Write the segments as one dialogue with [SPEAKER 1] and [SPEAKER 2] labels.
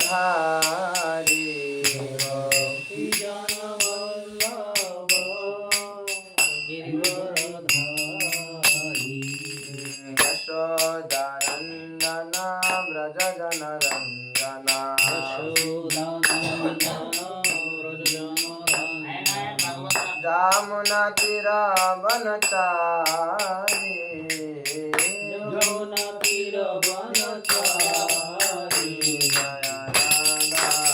[SPEAKER 1] ধারি
[SPEAKER 2] ভক্তি জন বল্লভ গিরিবরধারি
[SPEAKER 1] যশোদানন্দন ব্রজ জনরঞ্জন যমুনা তীর বনচারি
[SPEAKER 2] যমুনা তীর বনচারি
[SPEAKER 1] জয় রাধা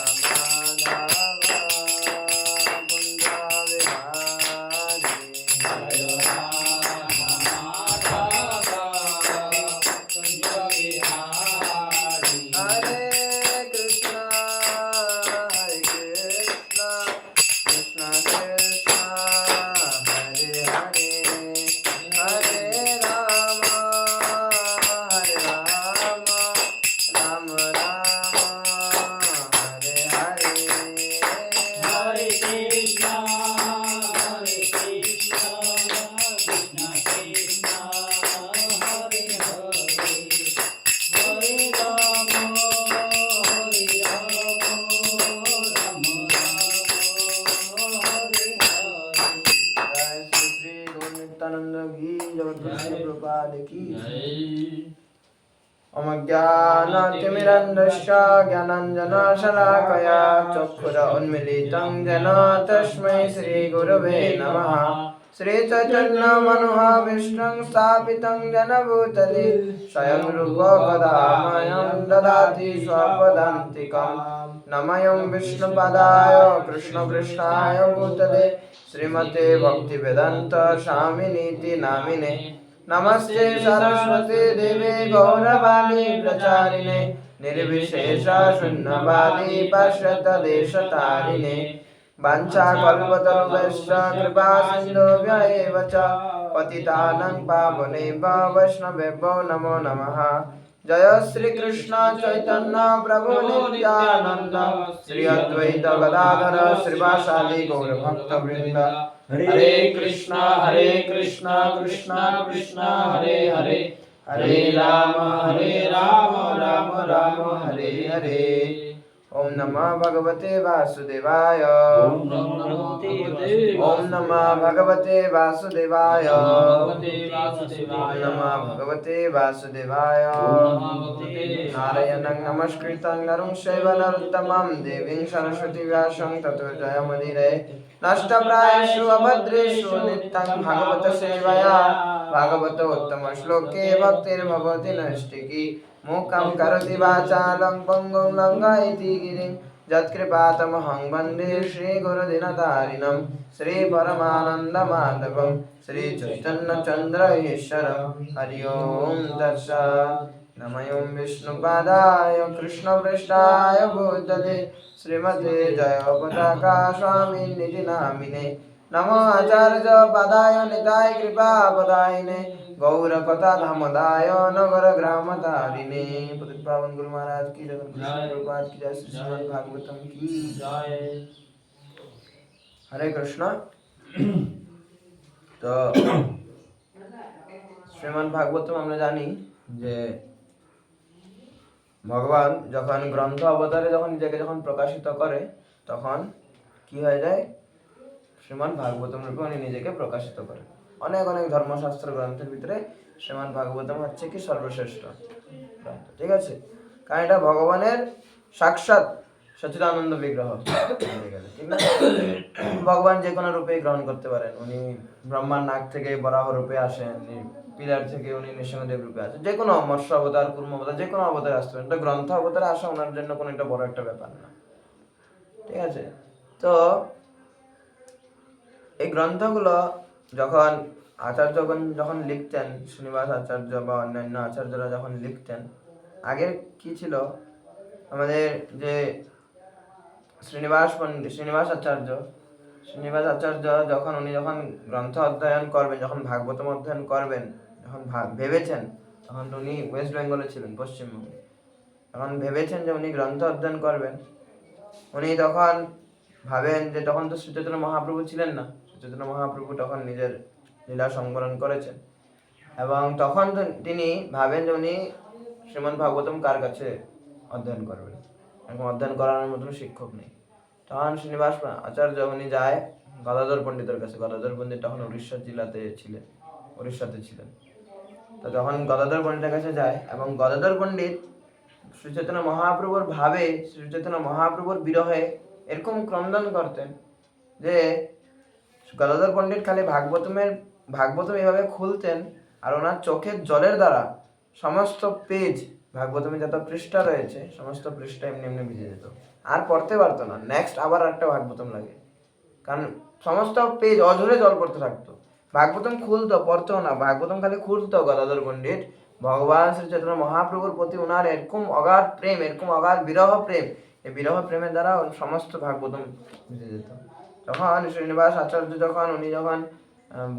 [SPEAKER 1] মাধব কুঞ্জ বিহারি
[SPEAKER 2] জয় রাধা মাধব কুঞ্জ বিহারি
[SPEAKER 1] হরে Krishna Krishna Krishna Hare Hare Hare Ram Ram Ram Hare Hare
[SPEAKER 2] Hare Krishna, Hare Krishna, Krishna Krishna, Hare Hare, Hare Rama, Hare Rama, Rama Rama, Hare Hare.
[SPEAKER 1] जय श्री श्री गौर नित्यानंद की जगत प्रभुपाद की अज्ञानतिमिरन्धस्य ज्ञानाञ्जनशलाकया चक्षुरुन्मीलितं येन तस्मै श्रीगुरवे नमः श्रीचैतन्यमनोभीष्टं स्थापितं येन भूतले स्वयं रूपा कदा मह्यं ददाति स्वपदान्तिकं नमः विष्णुपदाय कृष्णपृष्ठाय भूतले श्रीमते भक्तिवेदान्त स्वामिनीति नामिने नमस्ते सरस्वती देवे गौरवाणी प्रचारिणे निर्विशेष शून्यवादी पाश्चात्यदेशतारिणे वाञ्छाकल्पतरुभ्यश्च कृपा सिन्धुभ्य एव च पतितानां पावनेभ्यो वैष्णवेभ्यो नमो नमः जय श्री कृष्ण चैतन्य प्रभु नित्यानंद श्री अद्वैत गदाधर श्रीवासादि गौर भक्तवृंद हरे कृष्णा कृष्णा कृष्णा हरे हरे हरे राम राम राम हरे हरे ओम नमः भगवते वासुदेवाय
[SPEAKER 2] Om Namo Bhagavate
[SPEAKER 1] ओम नमः भगवते वासुदेवाय
[SPEAKER 2] Om Namo
[SPEAKER 1] ओम नमः भगवते वासुदेवाय नारायणं नमस्कृतं नरं चैव नरोत्तमं देवीं सरस्वतीं व्यासं ततो जयमुदीरये नष्टप्रायेषु अभद्रेषु नित्यं भागवत सेवया भागवतोत्तमश्लोके भक्तिर्भवति नैष्टिकी मूकं करोति वाचालं पङ्गुं लङ्घयति गिरिं यत्कृपातमहं वन्दे श्रीगुरुदिनतारिणं श्रीपरमानन्दमाधवं श्रीचैतन्यचन्द्रेश्वरं हरि ओं तत्सत् नमः विष्णुपादाय कृष्णपृष्ठाय भूतले श्रीमते जयपताका स्वामिनिधि नामिने नमो आचार्य पदाय निताय कृपापदायिने गौरकथा धामदाय नगर ग्राम तारिणे पतित पावन गुरु महाराज की जगत गुरु प्रभुपाद की जय श्री श्रीमद् भागवतम की
[SPEAKER 2] Jai.
[SPEAKER 1] हरे कृष्ण तो শ্রীমদ্ ভাগবতম আমরা জানি যে ভগবান যখন গ্রন্থ অবতারে যখন নিজেকে যখন প্রকাশিত করে তখন কি হয়ে যায় শ্রীমদ্ ভাগবতম রূপে উনি নিজেকে প্রকাশিত করে অনেক অনেক ধর্মশাস্ত্র গ্রন্থের ভিতরে শ্রীমদ্ ভাগবতম হচ্ছে কি সর্বশ্রেষ্ঠ গ্রন্থ ঠিক আছে কারণ এটা ভগবানের সাক্ষাৎ সচ্চিদানন্দ বিগ্রহ ঠিক না ভগবান যে কোনো রূপেই গ্রহণ করতে পারেন উনি ব্রহ্মার নাক থেকে বরাহ রূপে আসেন পিলার থেকে উনি নৃসিংহদেব রূপে আসেন যে কোনো মৎস্য অবতার কুর্ম অবতার যে কোনো অবতারে আসতে পারেন এটা গ্রন্থ অবতারে আসা ওনার জন্য কোনো একটা বড় একটা ব্যাপার না ঠিক আছে তো এই গ্রন্থগুলো যখন আচার্য যখন লিখতেন শ্রীনিবাস আচার্য বা অন্যান্য আচার্যরা যখন লিখতেন আগের কি ছিল আমাদের যে শ্রীনিবাস আচার্য যখন উনি যখন গ্রন্থ অধ্যয়ন করবেন যখন ভাগবতম অধ্যয়ন করবেন যখন ভেবেছেন তখন উনি ওয়েস্ট বেঙ্গলে ছিলেন পশ্চিমবঙ্গে যখন ভেবেছেন যে উনি গ্রন্থ অধ্যয়ন করবেন উনি তখন ভাবেন যে তখন তো শ্রী চৈতন্য মহাপ্রভু ছিলেন না শ্রী চৈতন্য মহাপ্রভু তখন নিজের লীলা সংবরণ করেছেন এবং তখন তিনি ভাবেন যে উনি শ্রীমদ্ ভাগবতম কার কাছে অধ্যয়ন করবেন এরকম অধ্যয়ন করানোর মতন শিক্ষক নেই। তখন শ্রীনিবাস আচার্য উনি যায় গদাধর পণ্ডিতের কাছে। গদাধর পণ্ডিত তখন উড়িষ্যাতে ছিলেন। তো যখন গদাধর পণ্ডিতের কাছে যায় এবং গদাধর পণ্ডিত শ্রী চৈতন্য মহাপ্রভুর ভাবে, শ্রী চৈতন্য মহাপ্রভুর বিরহে এরকম ক্রন্দন করতেন যে গদাধর পণ্ডিত খালি ভাগবতম এভাবে খুলতেন আর ওনার চোখের জলের দ্বারা সমস্ত পেজ, ভাগবতমে যত পৃষ্ঠা রয়েছে সমস্ত পৃষ্ঠা এমনি এমনি ভিজে যেত, আর পড়তে পারতো না। নেক্সট আবার একটা ভাগবতম লাগে, কারণ সমস্ত পেজ অঝরে জল পড়তে থাকতো। ভাগবতম খুলতো, পড়তো না, ভাগবতম খালি খুলতো গদাধর পণ্ডিত। ভগবান শ্রী চৈতন্য মহাপ্রভুর প্রতি ওনার এরকম অগাধ প্রেম, এরকম অগাধ বিরহ প্রেম, এই বিরহ প্রেমের দ্বারা সমস্ত ভাগবতম ভিজে যেত। তখন শ্রীনিবাস আচার্য যখন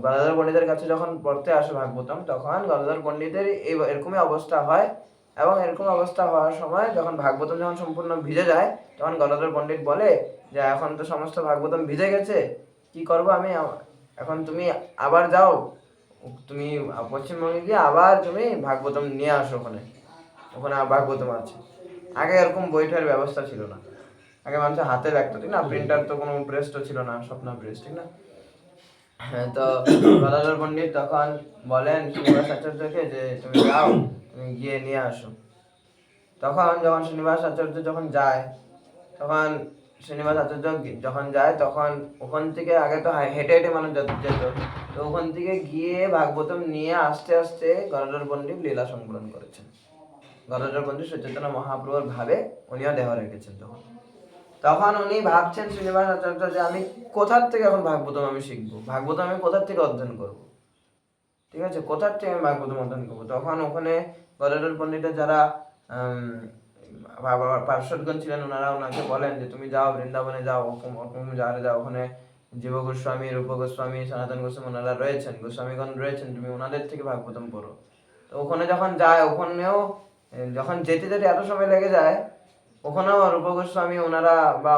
[SPEAKER 1] গদাধর পণ্ডিতের কাছে যখন পড়তে আসে ভাগবতম, তখন গদাধর পণ্ডিতের এরকমই অবস্থা হয়। এবং এরকম অবস্থা হওয়ার সময় যখন ভাগবতম যখন সম্পূর্ণ ভিজে যায়, তখন গদাধর পণ্ডিত বলে যে এখন তো সমস্ত ভাগবতম ভিজে গেছে, কি করব আমি, এখন তুমি আবার যাও, তুমি পশ্চিমবঙ্গে গিয়ে আবার তুমি ভাগবতম নিয়ে আসো, ওখানে ভাগবতম আছে। আগে এরকম বইটার ব্যবস্থা ছিল না, আগে মানুষ হাতে রাখতো, ঠিক না, প্রিন্টার তো কোনো প্রেস তো ছিল না, স্বপ্ন প্রেস, ঠিক না। তো গদাধর পণ্ডিত তখন বলেন শ্রীনিবাস আচার্যকে যে তুমি যাও, তুমি গিয়ে নিয়ে আসো। তখন যখন শ্রীনিবাস আচার্য যখন যায়, তখন তখন ওখান থেকে আগে তো হেঁটে হেঁটে মানুষ যেত, তো ওখান থেকে গিয়ে ভাগবতম নিয়ে আস্তে আস্তে গদাধর পণ্ডিত লীলা সংবরণ করেছেন। গদাধর পণ্ডিত শ্রী চৈতন্য মহাপ্রভুর ভাবে উনিও দেহ রেখেছেন। তখন উনি ভাবছেন শ্রীনিবাস আচার্য যে আমি কোথার থেকে এখন ভাগবতম আমি শিখবো, ভাগবতম আমি কোথার থেকে অধ্যয়ন করবো, ঠিক আছে, কোথার থেকে আমি ভাগবতম অধ্যয়ন করবো। তখন ওখানে গদাধর পণ্ডিতের যারা পার্শ্বদগণ ছিলেন, ওনারা ওনাকে বলেন যে তুমি যাও বৃন্দাবনে যাও, যাও, ওখানে জীব গোস্বামী, রূপ গোস্বামী, সনাতন গোস্বামী ওনারা রয়েছেন, গোস্বামীগণ রয়েছেন, তুমি ওনাদের থেকে ভাগবতম পড়ো। তো ওখানে যখন যায়, ওখানেও যখন যেতে যেতে এত সময় লেগে যায়, ওখানেও রূপ গোস্বামী ওনারা বা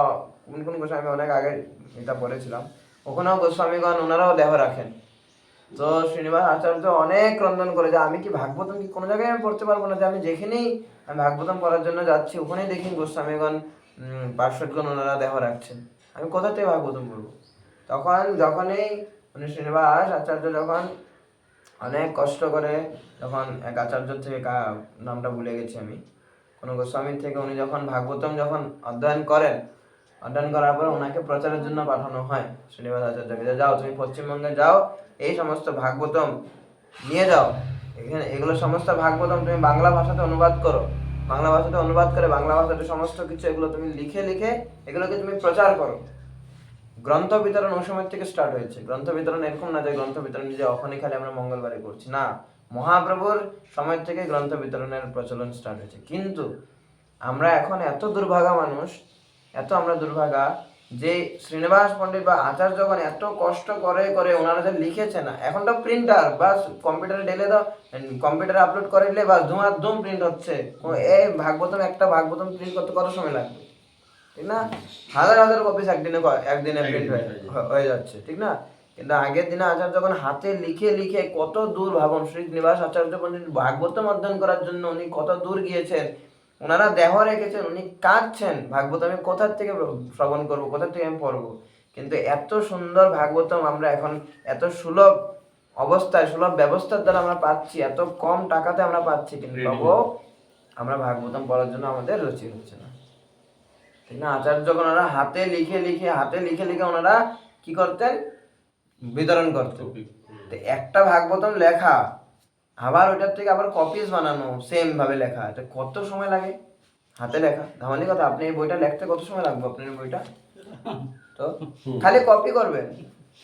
[SPEAKER 1] কোন গোস্বামী, অনেক আগে এটা পড়েছিলাম, ওখানেও গোস্বামীগণ ওনারাও দেহ রাখেন। তো শ্রীনিবাস আচার্য অনেক ক্রন্দন করে যে আমি কি ভাগবতম কি কোনো জায়গায় আমি পড়তে পারবো না, যে আমি যেখানেই আমি ভাগবতম পড়ার জন্য যাচ্ছি ওখানেই দেখি গোস্বামীগণ পার্শ্বদগণ ওনারা দেহ রাখছেন, আমি কোথা থেকে ভাগবতম পড়বো। তখন যখনই শ্রীনিবাস আচার্য যখন অনেক কষ্ট করে, যখন এক আচার্য থেকে নামটা ভুলে গেছি আমি, কোনো গোস্বামীর থেকে উনি যখন ভাগবতম যখন অধ্যয়ন করার পর ওনাকে প্রচারের জন্য পাঠানো হয় শ্রীনিবাস আচার্যকে, যে যাও তুমি পশ্চিমবঙ্গে যাও, এই সমস্ত ভাগবতম নিয়ে যাও, এখানে এগুলো সমস্ত ভাগবতম তুমি বাংলা ভাষাতে অনুবাদ করো, বাংলা ভাষাতে অনুবাদ করে বাংলা ভাষাতে সমস্ত কিছু এগুলো তুমি লিখে এগুলোকে তুমি প্রচার করো। গ্রন্থ বিতরণ ওই সময় থেকে স্টার্ট হয়েছে। গ্রন্থ বিতরণ এরকম না যে গ্রন্থ বিতরণ যে ওখানে খালি আমরা মঙ্গলবারে করছি, না, মহাপ্রভুর সময় থেকে গ্রন্থ বিতরণের প্রচলন স্টার্ট হয়েছে। কিন্তু আমরা এখন এত দুর্ভাগা মানুষ, আমরা দুর্ভাগা যে শ্রীনিবাস পণ্ডিত বা আচার্যগণ এত কষ্ট করে ওনারা যে লিখেছে না, এখন তো প্রিন্টার বা কম্পিউটারে ঢেলে দাও, কম্পিউটারে আপলোড করে দিলে বা ধুম প্রিন্ট হচ্ছে। এই একটা ভাগবতম প্রিন্ট করতে কত সময় লাগবে, ঠিক না, হাজার কপিস একদিনে প্রিন্ট হয়ে যাচ্ছে, ঠিক না। কিন্তু আগের দিনে আচার্য যখন হাতে লিখে কত দূর, ভাবুন শ্রীনিবাস আচার্য পণ্ডিত ভাগবতম অধ্যয়ন করার জন্য উনি কত দূর গিয়েছেন, ওনারা দেহ রেখেছেন, উনি কাঁদছেন ভাগবত আমি কোথার থেকে শ্রবণ করবো, কোথা থেকে আমি পড়বো। কিন্তু এত সুন্দর ভাগবতম আমরা এখন এত সুলভ অবস্থায়, সুলভ ব্যবস্থার দ্বারা আমরা পাচ্ছি, এত কম টাকাতে আমরা পাচ্ছি, কিন্তু তবুও আমরা ভাগবতম পড়ার জন্য আমাদের রুচি হচ্ছে না, ঠিক না। আচার্যগণ ওনারা হাতে লিখে ওনারা কি করতেন, বিতরণ করতেন। একটা ভাগবতম লেখা, আবার ওইটার থেকে আবার কপিস বানানো সেম ভাবে লেখা, এটা কত সময় লাগে, হাতে লেখা। ধামালি কথা, আপনি এই বইটা লিখতে কত সময় লাগবে আপনার এই বইটা, তো খালি কপি করবেন,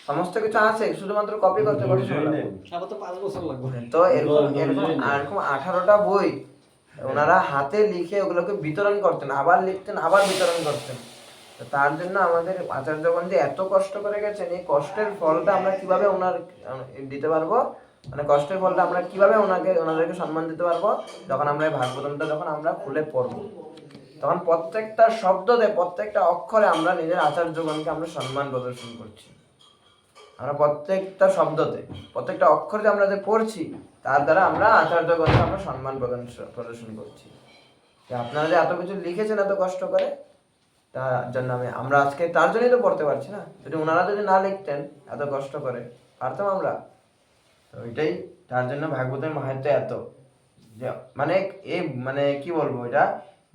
[SPEAKER 1] সমস্ত কিছু আছে, শুধুমাত্র কপি করতে কত সময় লাগবে,
[SPEAKER 2] আবার তো 5 বছর লাগবে।
[SPEAKER 1] তো এরকম 18টা বই ওনারা হাতে লিখে ওগুলোকে বিতরণ করতেন, আবার লিখতেন, আবার বিতরণ করতেন। তো তার জন্য আমাদের আচার্যগণ যে এত কষ্ট করে গেছেন, এই কষ্টের ফলটা আমরা কিভাবে দিতে পারবো, মানে কষ্টের ফলটা আমরা কিভাবে ওনাদেরকে সম্মান দিতে পারবো, যখন আমরা এই ভাগবতমটা যখন আমরা খুলে পড়বো, তখন প্রত্যেকটা শব্দতে, প্রত্যেকটা অক্ষরে আমরা নিজের আচার্যগণকে আমরা সম্মান প্রদর্শন করছি। আমরা প্রত্যেকটা শব্দতে, প্রত্যেকটা অক্ষর যে আমরা যে পড়ছি, তার দ্বারা আমরা আচার্যগণকে আমরা সম্মান প্রদর্শন করছি। যে আপনারা যে এত কিছু লিখেছেন এত কষ্ট করে, তার জন্য আমরা আজকে তার জন্যই তো পড়তে পারছি না। যদি ওনারা যদি না লিখতেন এত কষ্ট করে, পারতাম আমরা? তো ওইটাই, তার জন্য ভাগবতের মাহাত্ম্য এত, যে মানে এই মানে কি বলবো এটা,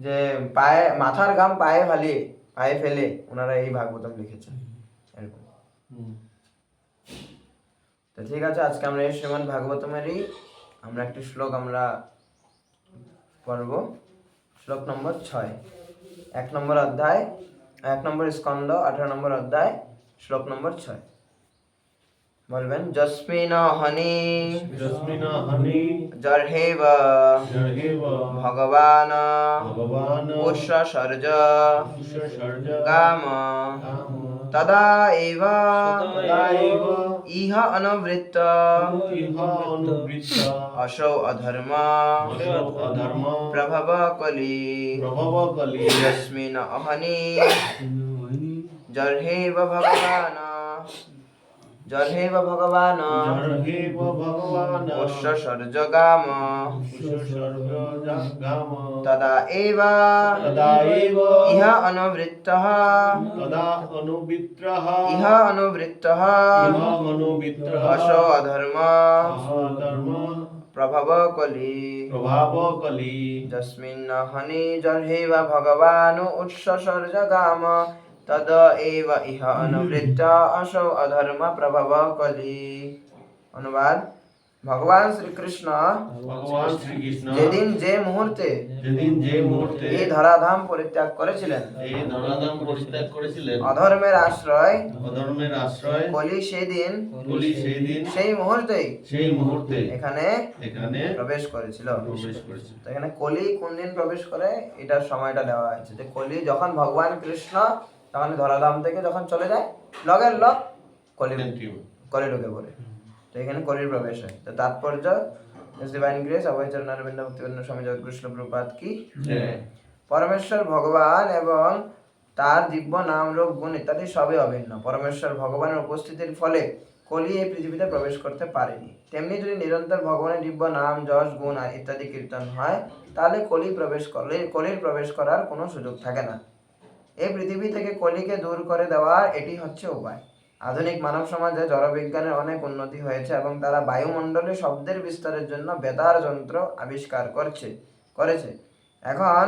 [SPEAKER 1] যে পায়ে মাথার ঘাম পায়ে ফেলে ওনারা এই ভাগবতম লিখেছেন এরকম। তো ঠিক আছে, আজকে আমরা এই শ্রীমদ্ ভাগবতমেরই আমরা একটি শ্লোক আমরা পড়ব। শ্লোক নম্বর 6, 1 নম্বর অধ্যায়, 1 নম্বর স্কন্দ, 18 নম্বর অধ্যায়, শ্লোক নম্বর 6। বলবেন, যস্মিন হনি জর্হেব ভগবান উৎসর্জ গাম তদা এব ইহ অনুবৃত্ত অসৌ অধর্ম প্রভব কলি। যস্মিন অহনি জর্হেব ভগবান উৎসর্জ গাম তদা এব ইহ অনুবৃত্তঃ অসৌ অধর্ম প্রভব কলি। যস্মিন হনি জর্হেব ভগবান উৎসর্জ গাম তদ এব ইহ অনুবৃত্ত অসৌ অধর্ম প্রভব কলি। অনুবাদ, ভগবান শ্রীকৃষ্ণ যেদিন যে মুহূর্তে এই ধরাধাম পরিত্যাগ করেছিলেন, অধর্মের আশ্রয় কলি সেদিন সেই মুহূর্তেই এখানে প্রবেশ করেছিল। তো এখানে কলি কোন দিন প্রবেশ করে এটার সময়টা দেওয়া হয়েছে, যে কলি যখন ভগবান কৃষ্ণ তখন ধরাধাম থেকে যখন চলে যায়, লগের লগ কলি ঢুকে পড়ে। তো এখানে কলির প্রবেশ হয়। তো তাৎপর্য, ডিভাইন গ্রেস অভয় চরণ অরবিন্দ ভক্তিবিনোদ স্বামী জগৎকৃষ্ণ প্রভুপাদ কি। পরমেশ্বর ভগবান এবং তার দিব্য নাম রূপ গুণ ইত্যাদি সবই অভিন্ন। পরমেশ্বর ভগবানের উপস্থিতির ফলে কলি এই পৃথিবীতে প্রবেশ করতে পারেনি। তেমনি যদি নিরন্তর ভগবানের দিব্য নাম যশ গুণ ইত্যাদি কীর্তন হয়, তাহলে কলির প্রবেশ করার কোনো সুযোগ থাকে না। এই পৃথিবী থেকে কলিকে দূর করে দেওয়ার এটি হচ্ছে উপায়। আধুনিক মানব সমাজে জড়বিজ্ঞানের অনেক উন্নতি হয়েছে এবং তারা বায়ুমণ্ডলে শব্দের বিস্তারের জন্য বেতার যন্ত্র আবিষ্কার করেছে। এখন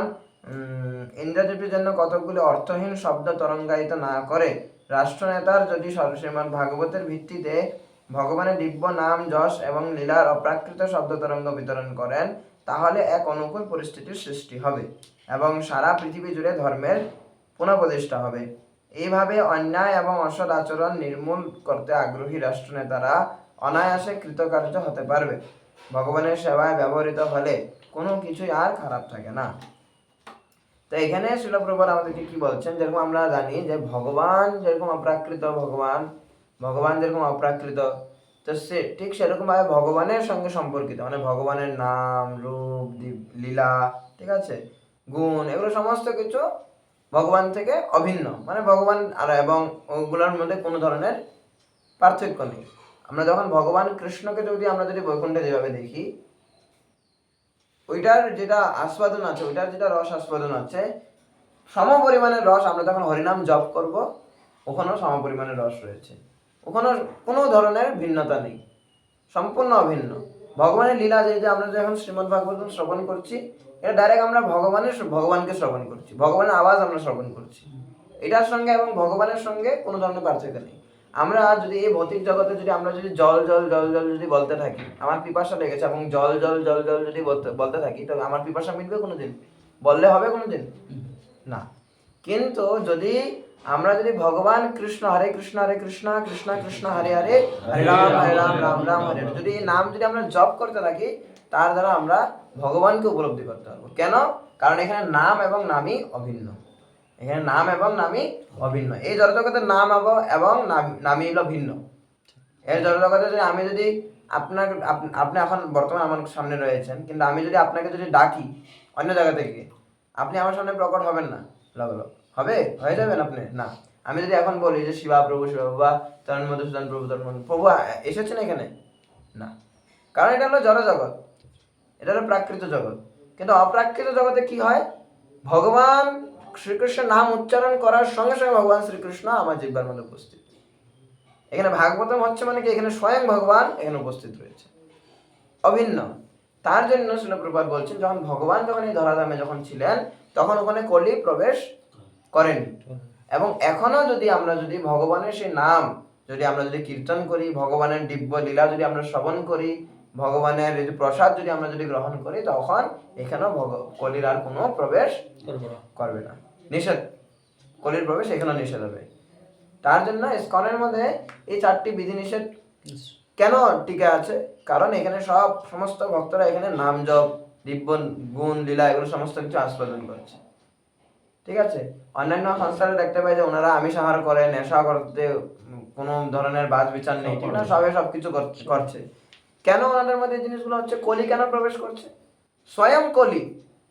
[SPEAKER 1] ইন্দ্রজিতের জন্য কতকগুলি অর্থহীন শব্দ তরঙ্গায়িত না করে রাষ্ট্রনেতার যদি শ্রীমদ্ ভাগবতের ভিত্তিতে ভগবানের দিব্য নাম যশ এবং লীলার অপ্রাকৃত শব্দ তরঙ্গ বিতরণ করেন, তাহলে এক অনুকূল পরিস্থিতির সৃষ্টি হবে এবং সারা পৃথিবী জুড়ে ধর্মের পুনঃপ্রতিষ্ঠা হবে। এইভাবে অন্যায় এবং অসৎ আচরণ নির্মূল করতে আগ্রহী রাষ্ট্রনেতারা অনায়াসে কৃতকার্য হতে পারবে। ভগবানের সেবায় ব্যবহৃত হলে কোনো কিছুই আর খারাপ থাকে না। তো এখানে শ্রীল প্রভুপাদ আমাদেরকে কি বলছেন, যেরকম আমরা জানি যে ভগবান যেরকম অপ্রাকৃত, ভগবান যেরকম অপ্রাকৃত, তো সে ঠিক সেরকম ভাবে ভগবানের সঙ্গে সম্পর্কিত, মানে ভগবানের নাম রূপ লীলা, ঠিক আছে, গুণ, এগুলো সমস্ত কিছু ভগবান থেকে অভিন্ন, মানে ভগবান আর এবং ওগুলোর মধ্যে কোনো ধরনের পার্থক্য নেই। আমরা যখন ভগবান কৃষ্ণকে আমরা যদি বৈকুণ্ঠে যেভাবে দেখি, ওইটার যেটা আস্বাদন আছে, ওইটার যেটা রস আস্বাদন আছে, সম পরিমাণের রস আমরা যখন হরিনাম জপ করব, ওখানেও সম পরিমাণের রস রয়েছে, ওখানে কোনো ধরনের ভিন্নতা নেই, সম্পূর্ণ অভিন্ন। ভগবানের লীলা যে আমরা যখন শ্রীমদ্ ভাগবতম শ্রবণ করছি, এটা ডাইরেক্ট আমরা ভগবানকে শ্রবণ করছি, ভগবানের আওয়াজ আমরা শ্রবণ করছি। এটার সঙ্গে এবং ভগবানের সঙ্গে কোনো ধরনের পার্থক্য নেই। আমরা যদি এই ভৌতিক জগতে আমরা যদি জল জল জল জল যদি বলতে থাকি, আমার পিপাসা লেগেছে এবং জল জল জল জল যদি বলতে থাকি, তবে আমার পিপাসা মিটবে কোনোদিন? বললে হবে কোনোদিন? না। কিন্তু আমরা যদি ভগবান কৃষ্ণ, হরে কৃষ্ণ হরে কৃষ্ণ কৃষ্ণ কৃষ্ণ হরে হরে হরে রাম রাম রাম হরে, যদি এই নাম আমরা জপ করতে থাকি, তার দ্বারা আমরা ভগবানকে উপলব্ধি করতে পারবো। কেন? কারণ এখানে নাম এবং নামই অভিন্ন। এখানে নাম এবং নামই অভিন্ন। এই জড়জগতের নাম এবং নামই হলো ভিন্ন। এর জড়জগতে আপনি এখন বর্তমানে আমার সামনে রয়েছেন, কিন্তু আমি যদি আপনাকে ডাকি অন্য জায়গা থেকে, আপনি আমার সামনে প্রকট হবেন না? হয়ে যাবেন আপনি? না। আমি যদি এখন বলি যে শিবা প্রভু বা চরণ মধুসূদন প্রভু এসেছেন এখানে, না, কারণ এটা হলো জড়জগৎ, এটা হলো প্রাকৃত জগৎ। কিন্তু অপ্রাকৃত জগতে কি হয়, ভগবান শ্রীকৃষ্ণের নাম উচ্চারণ করার সঙ্গে সঙ্গে ভগবান শ্রীকৃষ্ণ আমার জিহ্বার মধ্যে উপস্থিত। এখানে ভাগবতম হচ্ছে মানে কি, এখানে স্বয়ং ভগবান এখানে উপস্থিত রয়েছে, অভিন্ন। তার জন্য শ্রীল প্রভুপাদ বলছেন, যখন ভগবান যখন এই ধরাধামে যখন ছিলেন তখন ওখানে কলি প্রবেশ করেনি। এবং এখনো যদি আমরা যদি ভগবানের সেই নাম যদি আমরা যদি কীর্তন করি, ভগবানের দিব্য লীলা যদি আমরা শ্রবণ করি, ভগবানের যদি প্রসাদ যদি আমরা যদি গ্রহণ করি, তখন এখানেও কলির আর কোনো প্রবেশ করবে না, নিষেধ, কলির প্রবেশ এখানে নিষেধ হবে। তার জন্য ইসকনের মধ্যে এই 4টি বিধিনিষেধ কেন টিকে আছে, কারণ এখানে সমস্ত ভক্তরা এখানে নাম জপ, দিব্য গুণ লীলা এগুলো সমস্ত কিছু আস্বাদন করছে, ঠিক আছে। অন্যান্য সংস্থারে দেখতে পাই যে ওনারা আমিষ আহার করে, নেশা করতে কোনো ধরনের বাজ বিচার নেই, ঠিক না, সবকিছু করছে। কেন ওনাদের মধ্যে এই জিনিসগুলো হচ্ছে? কলি কেন প্রবেশ করছে? স্বয়ং কলি,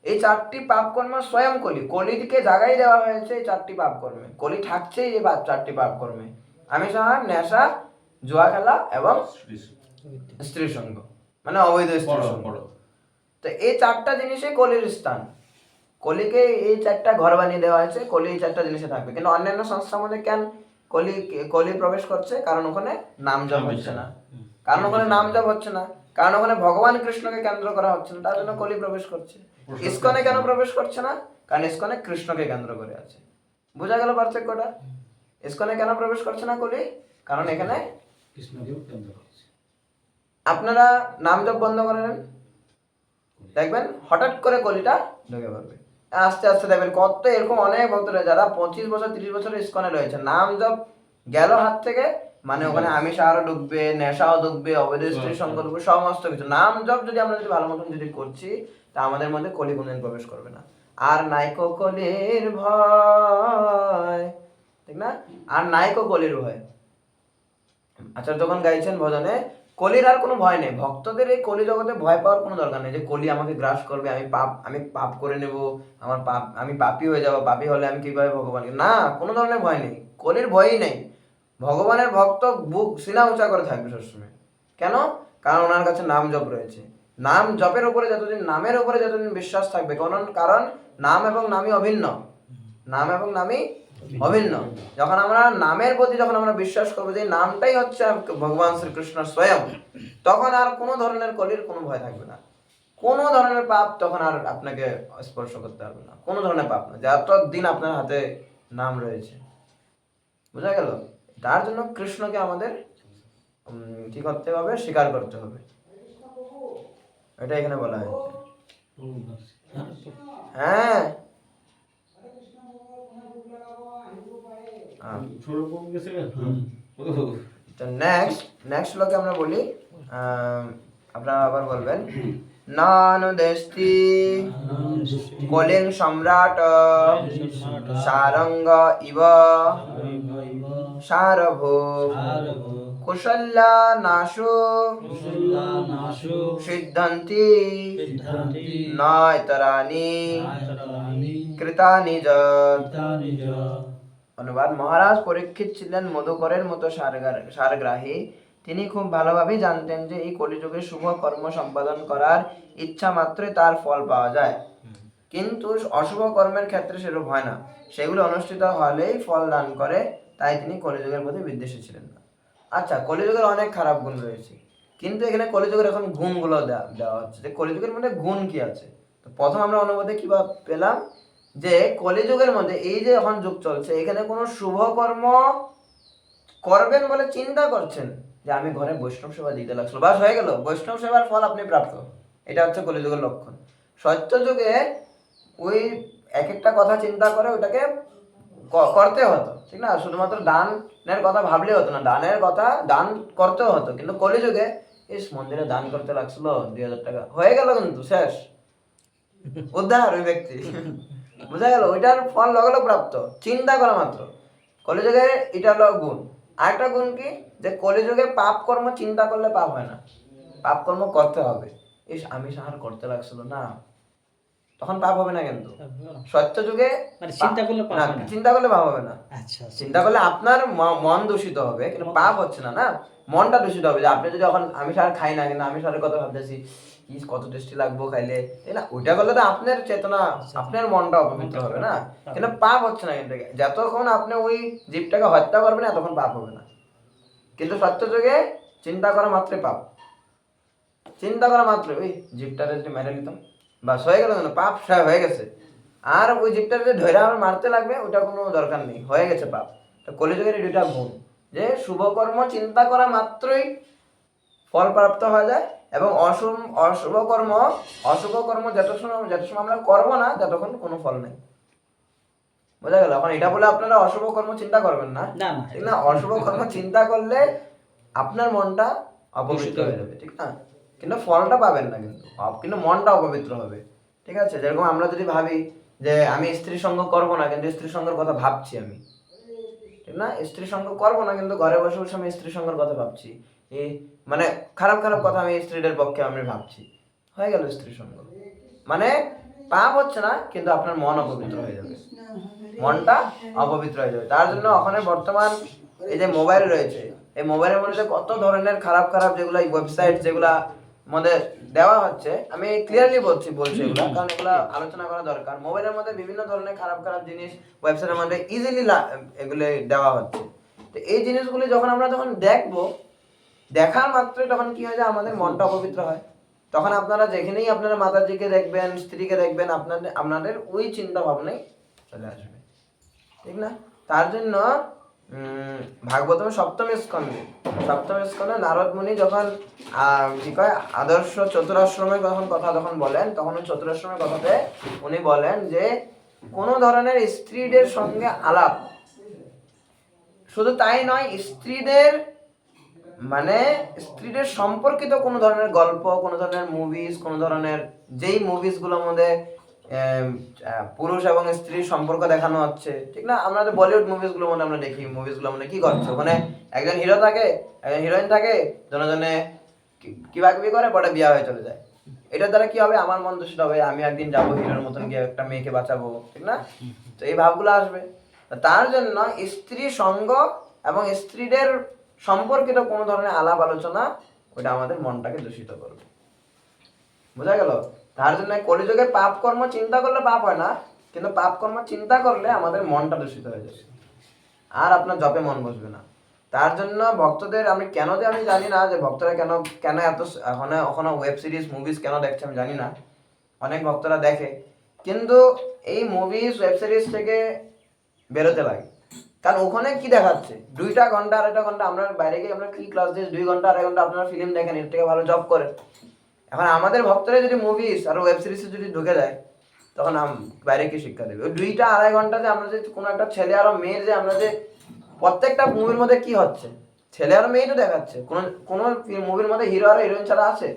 [SPEAKER 1] এই 4টি পাপ কর্ম স্বয়ং কলিকে জাগাই দেওয়া হয়েছে এই 4টি পাপ কর্মে। কলি থাকছেই এই 4টি পাপ কর্মে, আমিষ আহার, নেশা, জুয়া খেলা এবং স্ত্রী সঙ্গ, মানে অবৈধ স্ত্রী সঙ্গ। তো এই 4টা জিনিসে কলির স্থান, কলিকে এই 4টা ঘর বানিয়ে দেওয়া হয়েছে, কলি এই 4টা জিনিসে থাকবে। কিন্তু অন্যান্য সংস্থার মধ্যে কেন কলি প্রবেশ করছে? কারণ ওখানে নাম জপ হচ্ছে না, কারণ ওখানে নাম জপ হচ্ছে না, কারণ ওখানে ভগবান কৃষ্ণকে কেন্দ্র করা হচ্ছে না, তার জন্য কলি প্রবেশ করছে। ইসকনে কেন প্রবেশ করছে না? কারণ ইসকনে কৃষ্ণকে কেন্দ্র করে আছে। বোঝা গেল পার্থক্যটা? ইসকনে কেন প্রবেশ করছে না কলি? কারণ এখানে আপনারা নাম জপ বন্ধ করে নেন, দেখবেন হঠাৎ করে কলিটা ঢুকে পড়বে। আস্তে আস্তে দেখবেন কত এরকম অনেক ভক্তরা যারা 25 বছর 30 বছর ইসকনে রয়েছে, নাম জপ গেল হাত থেকে, মানে ওখানে আমিষ আহারও ঢুকবে, নেশাও ঢুকবে, অবৈধ স্ত্রীর সঙ্গ ঢুকবে, সমস্ত কিছু। নাম জপ যদি আমরা যদি ভালো মতন যদি করছি, তা আমাদের মধ্যে কলি কোনদিন প্রবেশ করবে না। আর নাইকো কলির ভয়, ঠিক না, আর নাইকো কলির ভয়। আচ্ছা, যখন গাইছেন ভজনে, কলির আর কোনো ভয় নেই। ভক্তদের এই কলি জগতে ভয় পাওয়ার কোনো দরকার নেই যে কলি আমাকে গ্রাস করবে, আমি পাপ করে নেব, আমি পাপী হয়ে যাব, পাপী হলে আমি কিভাবে ভগবানকে, না, কোনো ধরনের ভয় নেই, কলির ভয়ই নেই। ভগবানের ভক্ত বুক সিনা উঁচা করে থাকবে সবসময়। কেন? কারণ ওনার কাছে নাম জপ রয়েছে। নাম জপের উপরে যতদিন, নামের উপরে যতদিন বিশ্বাস থাকবে, কারণ নাম এবং নামই অভিন্ন, নাম এবং নামই অভিন্ন। যখন আমরা নামের প্রতি যখন আমরা বিশ্বাস করবো যে নামটাই হচ্ছে ভগবান শ্রীকৃষ্ণ স্বয়ং, তখন আর কোনো ধরনের কলির কোনো ভয় থাকবে না, কোনো ধরনের পাপ তখন আর আপনাকে স্পর্শ করতে পারবে না, কোনো ধরনের পাপ না, যতদিন আপনার হাতে নাম রয়েছে। বোঝা গেল? তার জন্য কৃষ্ণকে আমাদের কি করতে হবে? স্বীকার করতে হবে, এটা এখানে বলা হয়েছে। হ্যাঁ, তো নেক্সট শ্লোকে আমরা বলি, আপনারা আবার বলবেন, নানুদেস্তি কলিং সম্রাট সারঙ্গ ইব সারভো কুশল্যা নাশু সিদ্ধন্তি নয়তরানি কৃতানি যৎ। অনুবাদ: মহারাজ পরীক্ষিত ছিলেন মধুকরের মতো সারগ্রাহী। তিনি খুব ভালোভাবে জানতেন যে এই কলিযুগে শুভ কর্ম সম্পাদন করার ইচ্ছা মাত্রই তার ফল পাওয়া যায়, কিন্তু অশুভ কর্মের ক্ষেত্রে সেরূপ হয় না, সেগুলো অনুষ্ঠিত হলেই ফল দান করে, তাই তিনি কলিযুগের প্রতি বিদ্বেষী ছিলেন না। আচ্ছা, কলিযুগের অনেক খারাপ গুণ রয়েছে, কিন্তু এখানে কলিযুগের এখন গুণগুলো দেওয়া হচ্ছে যে কলিযুগের মধ্যে গুণ কি আছে। তো প্রথম আমরা অনুবাদে কি পেলাম যে কলিযুগের মধ্যে এই যে এখন যুগ চলছে, এখানে কোনো শুভ কর্ম করবেন বলে চিন্তা করছেন যে আমি ঘরে বৈষ্ণব সেবা দিতে লাগছিল, বাস হয়ে গেল, বৈষ্ণব সেবার ফল আপনি প্রাপ্ত, এটা হচ্ছে কলিযুগের লক্ষণ। সত্য যুগে ওই এক একটা কথা চিন্তা করে ওটাকে করতে হতো, ঠিক না, শুধুমাত্র দানের কথা ভাবলে হতো না, দান করতেও হতো। কিন্তু কলিযুগে ইস মন্দিরে দান করতে লাগছিল 2000 টাকা, হয়ে গেল, কিন্তু শেষ, উদ্ধার ওই ব্যক্তি। বোঝা গেল? ওইটার ফল লগে প্রাপ্ত, চিন্তা করা মাত্র। কলিযুগে এটা হলো গুণ। আরেকটা গুণ কি, যে কলিযুগে পাপ কর্ম চিন্তা করলে পাপ হয় না, পাপ কর্ম করতে হবে। ইস আমি সাহার করতে লাগছিল না, তখন পাপ হবে না। কিন্তু সত্য যুগে চিন্তা করলে পাপ হবে না। চিন্তা করলে আপনার মন দূষিত হবে, কিন্তু পাপ হচ্ছে না, না, মনটা দূষিত হবে। যে আপনি যদি এখন আমি সার খাই না, কিন্তু আমি সারের কথা ভাবতেছি, কি কত টেস্টি লাগবো খাইলে, তাই না? ওইটা করলে তো আপনার চেতনা, আপনার মনটা অপবিত্র হবে না, কিন্তু পাপ হচ্ছে না। কিন্তু যতক্ষণ আপনি ওই জীবটাকে হত্যা করবেন তখন পাপ হবে না। কিন্তু সত্য যুগে চিন্তা করা মাত্রই পাপ। চিন্তা করা মাত্র ওই জীবটারে যদি মেরে নিতাম বাস হয়ে গেল, কেন পাপ হয়ে গেছে। আর ওই জীবটারে যে ধরে আমার মারতে লাগবে ওটা কোনো দরকার নেই, হয়ে গেছে পাপ। তো কলিযুগের দুইটা গুণ, যে শুভকর্ম চিন্তা করা মাত্রই ফল প্রাপ্ত হয়ে যায়, এবং অশুভ কর্ম যত সময় আমরা করবো না ততক্ষণ কোনো ফল নেই। বোঝা গেল? এখন এটা বলে আপনারা অশুভ কর্ম চিন্তা করবেন না,
[SPEAKER 2] না, না।
[SPEAKER 1] ঠিক না? অশুভ কর্ম চিন্তা করলে আপনার মনটা অপবিত্র হয়ে যাবে, ঠিক না? কিন্তু ফলটা পাবেন না, কিন্তু মনটা অপবিত্র হবে, ঠিক আছে? যেরকম আমরা যদি ভাবি যে আমি স্ত্রী সঙ্গ করবো না, কিন্তু স্ত্রী সঙ্গের কথা ভাবছি আমি, ঠিক না? স্ত্রী সঙ্গ করবো না, কিন্তু ঘরে বসে বসে আমি স্ত্রী সঙ্গের কথা ভাবছি, এই মানে খারাপ খারাপ কথা আমি স্ত্রীদের পক্ষে আমি ভাবছি, হয়ে গেল স্ত্রী সঙ্গ। মানে পাপ হচ্ছে না, কিন্তু আপনার মন অপবিত্র হয়ে যাবে, মনটা অপবিত্র হয়ে যাবে। তার জন্য ওখানে বর্তমান এই যে মোবাইল রয়েছে, এই মোবাইলের মধ্যে কত ধরনের খারাপ খারাপ যেগুলো ওয়েবসাইট যেগুলা মধ্যে দেওয়া হচ্ছে, আমি ক্লিয়ারলি বলছি এগুলা, কারণ এগুলা আলোচনা করা দরকার। মোবাইলের মধ্যে বিভিন্ন ধরনের খারাপ খারাপ জিনিস ওয়েবসাইটের মধ্যে ইজিলি এগুলো দেওয়া হচ্ছে। তো এই জিনিসগুলি যখন আমরা দেখবো, দেখার মাত্রই তখন কি হয়, যে আমাদের মনটা অপবিত্র হয়। তখন আপনারা যেখানেই আপনারা মাতাজিকে দেখবেন, স্ত্রীকে দেখবেন, আপনাদের ওই চিন্তা ভাবনাই চলে আসবে, ঠিক না? তার জন্য ভাগবতম সপ্তম স্কন্ধে নারদ মুনি যখন কি কয় আদর্শ চতুরাশ্রমের কথা যখন বলেন, তখন ওই চতুরাশ্রমের কথাতে উনি বলেন যে কোন ধরনের স্ত্রীদের সঙ্গে আলাপ, শুধু তাই নয়, স্ত্রীদের সম্পর্কিত কোনো ধরনের গল্প, কোনো ধরনের মুভিজ, কোনো ধরনের যেই মুভিজগুলোর মধ্যে পুরুষ এবং স্ত্রীর সম্পর্ক দেখানো হচ্ছে, ঠিক না? আমরা বলিউড মুভিজগুলোর মধ্যে আমরা দেখি, মুভিজগুলোর মধ্যে কি করছে, ওখানে একজন হিরো থাকে, একজন হিরোইন থাকে, জনে কিবাকিবি করে, পরে বিয়া হয়ে চলে যায়। এটার দ্বারা কি হবে? আমার মন দূষিত হবে, আমি একদিন যাবো হিরোর মতন গিয়ে একটা মেয়েকে বাঁচাবো, ঠিক না? তো এই ভাবগুলো আসবে। তার জন্য স্ত্রী সঙ্গ এবং স্ত্রীদের সম্পর্কিত কোনো ধরনের আলাপ আলোচনা, ওটা আমাদের মনটাকে দূষিত করবে। বোঝা গেল? তার জন্য কলিযুগে পাপ কর্ম চিন্তা করলে পাপ হয় না, কিন্তু পাপ কর্ম চিন্তা করলে আমাদের মনটা দূষিত হয়ে যাবে, আর আপনার জপে মন বসবে না। তার জন্য ভক্তদের আমি জানি না যে ভক্তরা কেন এত ওখানে ওয়েব সিরিজ মুভিজ কেন দেখছে, আমি জানি না। অনেক ভক্তরা দেখে, কিন্তু এই মুভিজ ওয়েব সিরিজ থেকে বেরোতে লাগে। কারণ ওখানে কি দেখাচ্ছে, 2 ঘন্টা 2.5 ঘন্টা, আমরা বাইরে গিয়ে আমরা কি ক্লাস দিই, 2 ঘন্টা 2.5 ঘন্টা আপনারা ফিল্ম দেখেন, এর থেকে ভালো জব করেন। এখন আমাদের ভক্তরা যদি মুভিজ আর ওয়েব সিরিজে যদি ঢুকে যায়, তখন বাইরে কি শিক্ষা দেবে? ওই 2-2.5 ঘন্টা যে আমরা যে কোনো একটা ছেলে আর মেয়ের যে আমরা যে প্রত্যেকটা মুভির মধ্যে কি হচ্ছে, ছেলে আর মেয়ে তো দেখাচ্ছে, কোন মুভির মধ্যে হিরো আর হিরোইন ছাড়া আছে?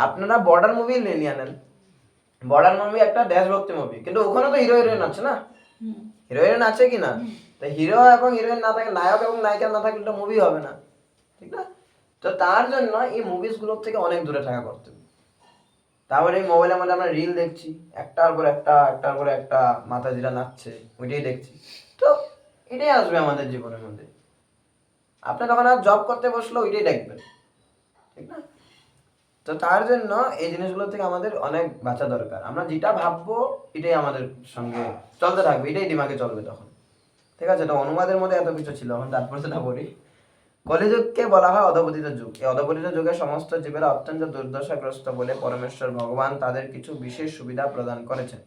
[SPEAKER 1] আপনারা বর্ডার মুভি নিয়ে নেন, বর্ডার মুভি একটা দেশভক্তি মুভি, কিন্তু ওখানে তো হিরো হিরোইন আছে না, হিরো হিরোইন আছে কি না? তো হিরো এবং হিরোইন না থাকে, নায়ক এবং নায়িকা না থাকলে তো মুভি হবে না, ঠিক না? তো তার জন্য এই মুভিজ গুলোর থেকে অনেক দূরে থাকা করতে হবে। তারপরে এই মোবাইলের মধ্যে আমরা রিল দেখছি, একটার পর একটা মাতাজিরা নাচছে, ওইটাই দেখছি। তো এটাই আসবে আমাদের জীবনের মধ্যে। আপনি তখন আর জব করতে বসলে ওইটাই দেখবেন, ঠিক না? তো তার জন্য এই জিনিসগুলো থেকে আমাদের অনেক বাঁচা দরকার। আমরা যেটা ভাববো এটাই আমাদের সঙ্গে চলতে থাকবে, এটাই দিমাগে চলবে তখন, ঠিক আছে? তো অনুবাদের মধ্যে এত কিছু ছিল, এখন তাৎপর্যটা বলি। কলিযুগকে বলা হয় অধপতিত যুগ। এই অধপতিত যুগে সমস্ত জীবেরা অত্যন্ত দুর্দশাগ্রস্ত বলে পরমেশ্বর ভগবান তাদের কিছু বিশেষ সুবিধা প্রদান করেছেন।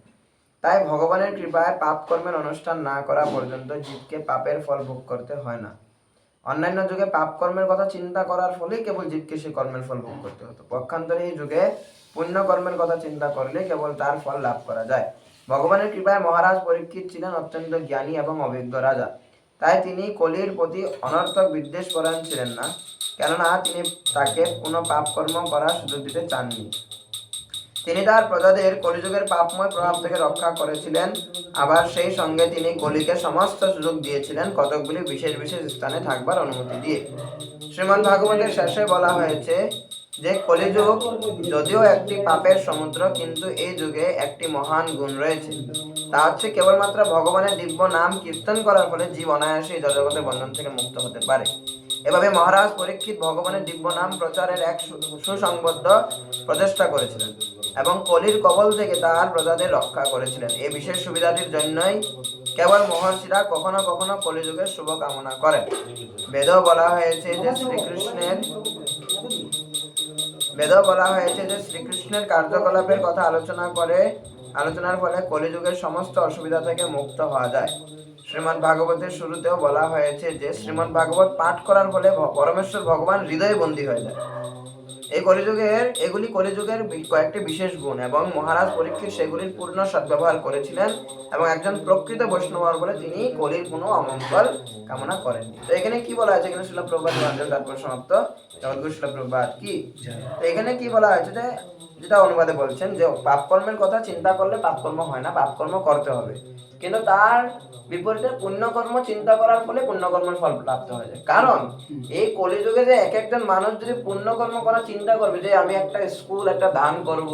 [SPEAKER 1] তাই ভগবানের কৃপায় পাপ কর্মের অনুষ্ঠান না করা পর্যন্ত জীবকে পাপের ফল ভোগ করতে হয় না। অন্যান্য যুগে পাপ কর্মের কথা চিন্তা করার ফলেই কেবল জীবকে সেই কর্মের ফল ভোগ করতে হতো। পক্ষান্তরে এই যুগে পুণ্য কর্মের কথা চিন্তা করলে কেবল তার ফল লাভ করা যায়। ভগবানের কৃপায় মহারাজ পরীক্ষিত ছিলেন অত্যন্ত জ্ঞানী এবং অভিজ্ঞ রাজা। তাই তিনি কলির প্রতি অনর্থক বিদ্বেষ পরায়ণ ছিলেন না, কেননা তিনি তাকে কোনো পাপ কর্ম করার সুযোগ দিতে চাননি। তিনি তার প্রজাদের কলিযুগের পাপময় প্রভাব থেকে রক্ষা করেছিলেন, আবার সেই সঙ্গে তিনি কলিকে সমস্ত সুযোগ দিয়েছিলেন কতকগুলি বিশেষ বিশেষ স্থানে থাকবার অনুমতি দিয়ে। শ্রীমদ্ ভাগবতের শেষে বলা হয়েছে যে কলিযুগ যদিও একটি পাপের সমুদ্র, কিন্তু এই যুগে একটি মহান গুণ রয়েছে, তা হচ্ছে কেবলমাত্র ভগবানের দিব্য নাম কীর্তন করার ফলে জীব অনায়াসে জড়জগতের বন্ধন থেকে মুক্ত হতে পারে। এভাবে মহারাজ পরীক্ষিত ভগবানের দিব্য নাম প্রচারের এক সুসংবদ্ধ প্রচেষ্টা করেছিলেন এবং কলির কবল থেকে তার প্রজাদের রক্ষা করেছিলেন। এই বিশেষ সুবিধাটির জন্যই কেবল মহর্ষিরা কখনো কখনো কলিযুগের শুভ কামনা করেন। বেদেও বলা হয়েছে যে শ্রীকৃষ্ণের কার্যকলাপের কথা আলোচনার ফলে কলিযুগের সমস্ত অসুবিধা থেকে মুক্ত হওয়া যায়। শ্রীমদ্ ভাগবতের শুরুতেও বলা হয়েছে যে শ্রীমদ্ ভাগবত পাঠ করার ফলে পরমেশ্বর ভগবান হৃদয়ে বন্দী হয়ে যায়। এগুলি কলিযুগের কয়েকটি বিশেষ গুণ এবং মহারাজ পরীক্ষিত সেগুলির পূর্ণ সদ্ব্যবহার করেছিলেন এবং একজন প্রকৃত বৈষ্ণব হওয়ার বলে তিনি কলির কোনো অমঙ্গল কামনা করেননি। তো এখানে কি বলা হয়েছে? এখানে শিল প্রভুপাদ তারপর সমাপ্ত। জগদ্গুরু শিল প্রভুপাদ কি? তো এখানে কি বলা হয়েছে যে যেটা অনুবাদে বলছেন যে পাপ কর্মের কথা চিন্তা করলে পাপ কর্ম হয় না, পাপ কর্ম করতে হবে। কিন্তু তার বিপরীতে পুণ্যকর্ম চিন্তা করার ফলে পুণ্যকর্মের ফল প্রাপ্ত হয়ে যায়। কারণ এই কলিযুগে যে এক একজন মানুষ যদি পুণ্যকর্ম করার চিন্তা করবে যে আমি একটা স্কুল একটা দান করব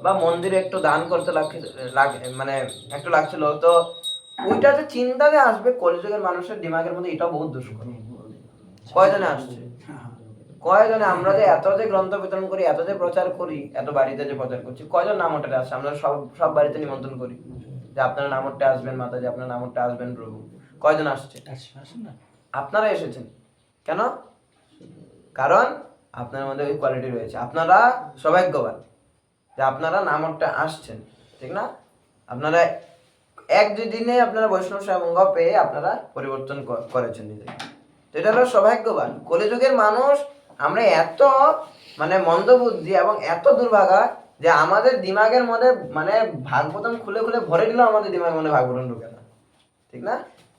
[SPEAKER 1] বা মন্দিরে একটু দান করতে মানে একটু লাগছিল, তো ওইটা যে চিন্তা যে আসবে কলিযুগের মানুষের দিমাগের মধ্যে, এটা বহুত দুষ্কর। কয়জনে আসছে? কয়জনে? আমরা যে এত যে গ্রন্থ বিতরণ করি, এত যে প্রচার করি, এত বাড়িতে যে প্রচার করছি, কয়জন নাম ওটাতে আসছে? আমরা সব বাড়িতে নিমন্ত্রণ করি যে আপনারা নামটা আসবেন, মাতাজি আপনার নামটা আসবেন, প্রভু। কয়জন আসছে? আপনারা এসেছেন কেন? কারণ আপনার মধ্যে ওই কোয়ালিটি রয়েছে। আপনারা সৌভাগ্যবান যে আপনারা নামটা আসছেন, ঠিক না? আপনারা এক দুই দিনে আপনারা বৈষ্ণব সেবঙ্গ পেয়ে আপনারা পরিবর্তন করেছেন নিজেকে। এটা হলো সৌভাগ্যবান। কলিযুগের মানুষ আমরা এত মানে মন্দবুদ্ধি এবং এত দুর্ভাগা যে আমাদের দিমাগের মধ্যে মানে ভাগবতম খুলে খুলে ভরে দিলেও আমাদের দিমাগের মধ্যে ভাগবতম ঢুকে না, ঠিক না?